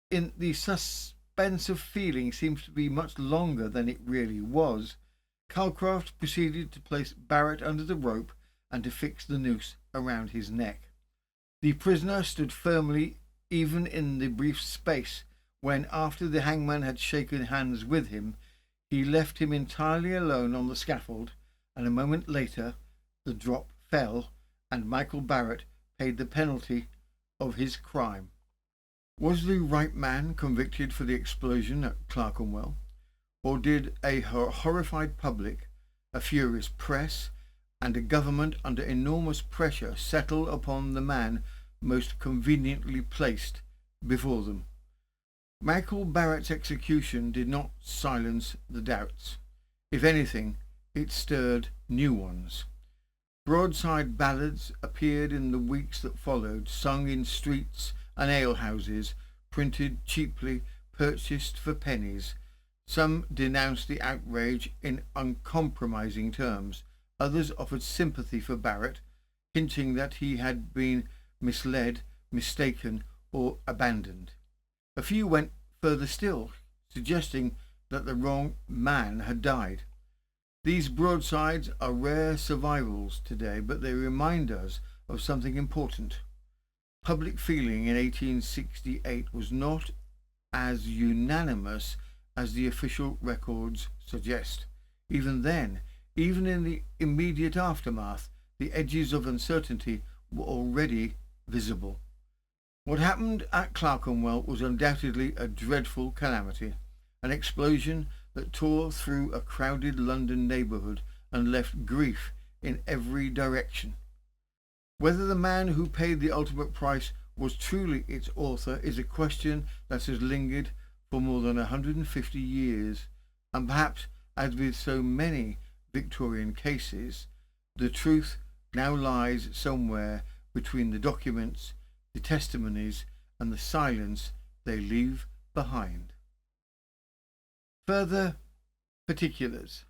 in the suspense of feeling seems to be much longer than it really was, Calcraft proceeded to place Barrett under the rope and to fix the noose around his neck. The prisoner stood firmly even in the brief space when, after the hangman had shaken hands with him, he left him entirely alone on the scaffold, and a moment later the drop fell and Michael Barrett paid the penalty of his crime. Was the right man convicted for the explosion at Clerkenwell, or did a horrified public, a furious press, and a government under enormous pressure settle upon the man most conveniently placed before them? Michael Barrett's execution did not silence the doubts. If anything, it stirred new ones. Broadside ballads appeared in the weeks that followed, sung in streets and alehouses, printed cheaply, purchased for pennies. Some denounced the outrage in uncompromising terms. Others offered sympathy for Barrett, hinting that he had been misled, mistaken, or abandoned. A few went further still, suggesting that the wrong man had died. These broadsides are rare survivals today, but they remind us of something important. Public feeling in 1868 was not as unanimous as the official records suggest. Even then, even in the immediate aftermath, the edges of uncertainty were already visible. What happened at Clerkenwell was undoubtedly a dreadful calamity, an explosion that tore through a crowded London neighbourhood and left grief in every direction. Whether the man who paid the ultimate price was truly its author is a question that has lingered for more than 150 years, and perhaps, as with so many Victorian cases, the truth now lies somewhere between the documents, the testimonies, and the silence they leave behind. Further particulars.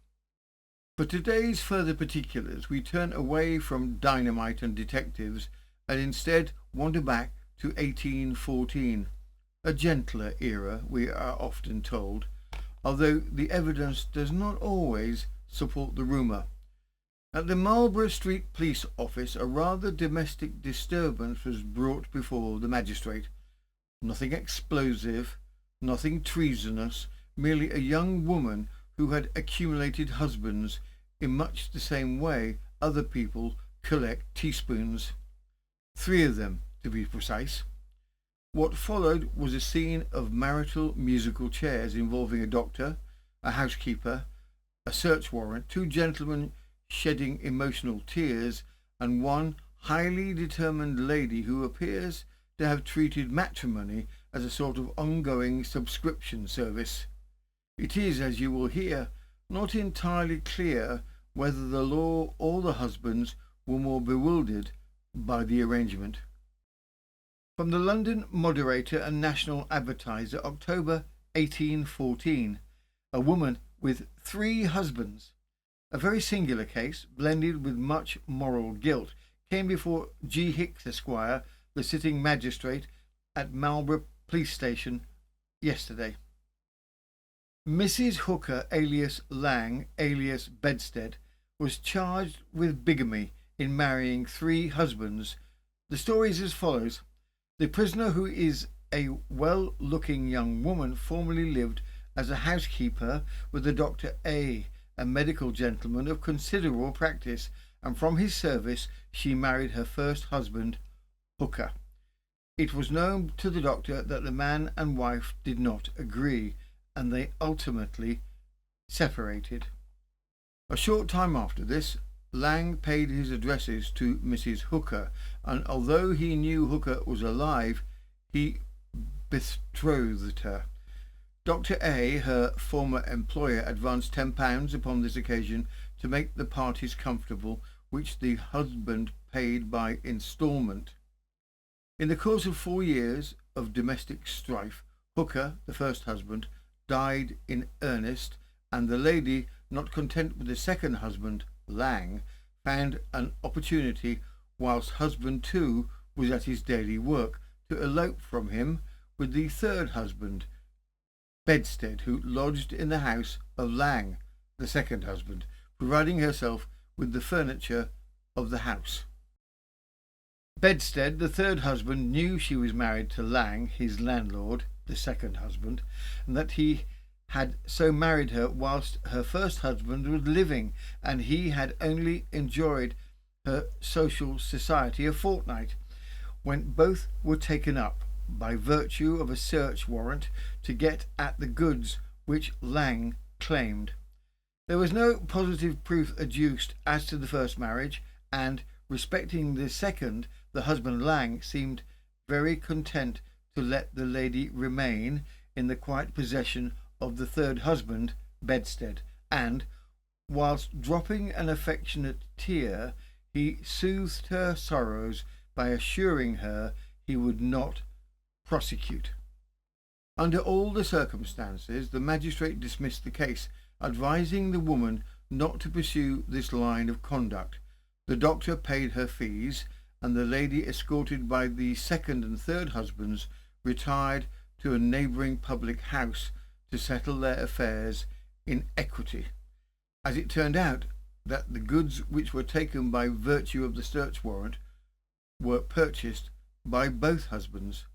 For today's further particulars, we turn away from dynamite and detectives and instead wander back to 1814, a gentler era, we are often told, although the evidence does not always support the rumour. At the Marlborough Street Police Office, a rather domestic disturbance was brought before the magistrate. Nothing explosive, nothing treasonous, merely a young woman who had accumulated husbands in much the same way other people collect teaspoons. 3 of them, to be precise. What followed was a scene of marital musical chairs involving a doctor, a housekeeper, a search warrant, 2 gentlemen shedding emotional tears, and one highly determined lady who appears to have treated matrimony as a sort of ongoing subscription service. It is, as you will hear, not entirely clear whether the law or the husbands were more bewildered by the arrangement. From the London Moderator and National Advertiser, October 1814, a woman with 3 husbands. A very singular case, blended with much moral guilt, came before G. Hicks, Esquire, the sitting magistrate at Marlborough Police Station yesterday. Mrs. Hooker, alias Lang, alias Bedstead, was charged with bigamy in marrying 3 husbands. The story is as follows. The prisoner, who is a well-looking young woman, formerly lived as a housekeeper with the Dr. A medical gentleman of considerable practice, and from his service she married her first husband, Hooker. It was known to the doctor that the man and wife did not agree, and they ultimately separated. A short time after this, Lang paid his addresses to Mrs. Hooker, and although he knew Hooker was alive, he betrothed her. Dr. A, her former employer, advanced £10 upon this occasion to make the parties comfortable, which the husband paid by instalment. In the course of 4 years of domestic strife, Hooker, the first husband, died in earnest, and the lady, not content with the second husband, Lang, found an opportunity, whilst husband 2 was at his daily work, to elope from him with the third husband, Bedstead, who lodged in the house of Lang, the second husband, providing herself with the furniture of the house. Bedstead, the third husband, knew she was married to Lang, his landlord, the second husband, and that he had so married her whilst her first husband was living, and he had only enjoyed her social society a fortnight. when both were taken up by virtue of a search warrant to get at the goods which Lang claimed. There was no positive proof adduced as to the first marriage, and respecting the second, the husband Lang seemed very content to let the lady remain in the quiet possession of the third husband, Bedstead, and, whilst dropping an affectionate tear, he soothed her sorrows by assuring her he would not prosecute. Under all the circumstances, the magistrate dismissed the case, advising the woman not to pursue this line of conduct. The doctor paid her fees, and the lady, escorted by the second and third husbands, retired to a neighbouring public house to settle their affairs in equity. As it turned out, that the goods which were taken by virtue of the search warrant were purchased by both husbands.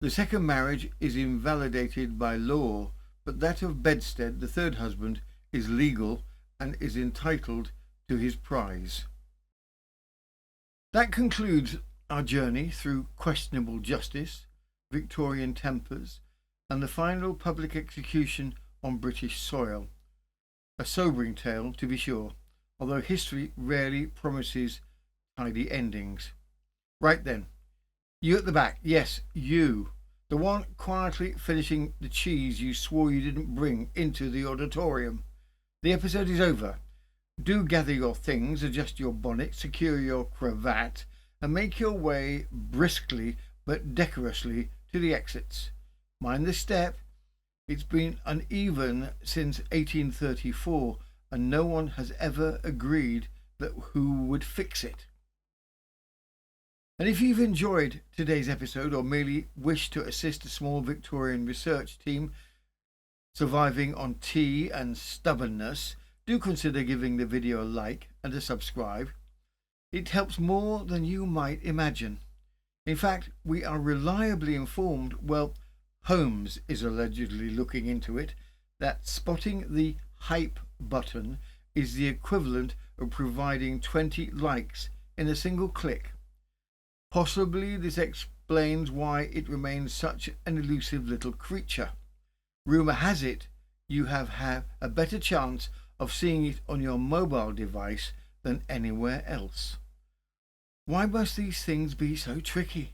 The second marriage is invalidated by law, but that of Bedstead, the third husband, is legal and is entitled to his prize. That concludes our journey through questionable justice, Victorian tempers, and the final public execution on British soil. A sobering tale, to be sure, although history rarely promises tidy endings. Right then, you at the back, yes, you, the one quietly finishing the cheese you swore you didn't bring into the auditorium. The episode is over. Do gather your things, adjust your bonnet, secure your cravat, and make your way briskly but decorously to the exits. Mind the step. It's been uneven since 1834, and no one has ever agreed that who would fix it. And if you've enjoyed today's episode, or merely wish to assist a small Victorian research team surviving on tea and stubbornness, do consider giving the video a like and a subscribe. It helps more than you might imagine. In fact, we are reliably informed, well, Holmes is allegedly looking into it, that spotting the hype button is the equivalent of providing 20 likes in a single click. Possibly this explains why it remains such an elusive little creature. Rumour has it you have had a better chance of seeing it on your mobile device than anywhere else. Why must these things be so tricky?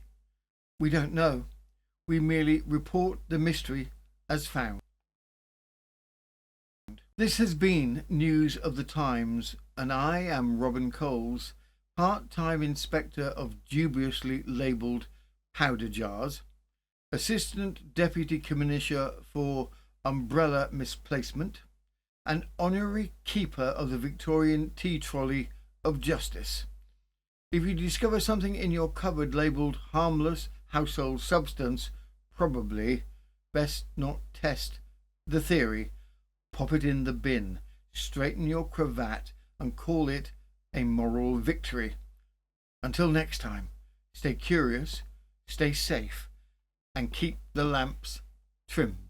We don't know. We merely report the mystery as found. This has been News of the Times, and I am Robin Coles, part-time inspector of dubiously labelled powder jars, assistant deputy commissioner for umbrella misplacement, and honorary keeper of the Victorian tea trolley of justice. If you discover something in your cupboard labelled harmless household substance, probably best not test the theory. Pop it in the bin, straighten your cravat, and call it a moral victory. Until next time, stay curious, stay safe, and keep the lamps trimmed.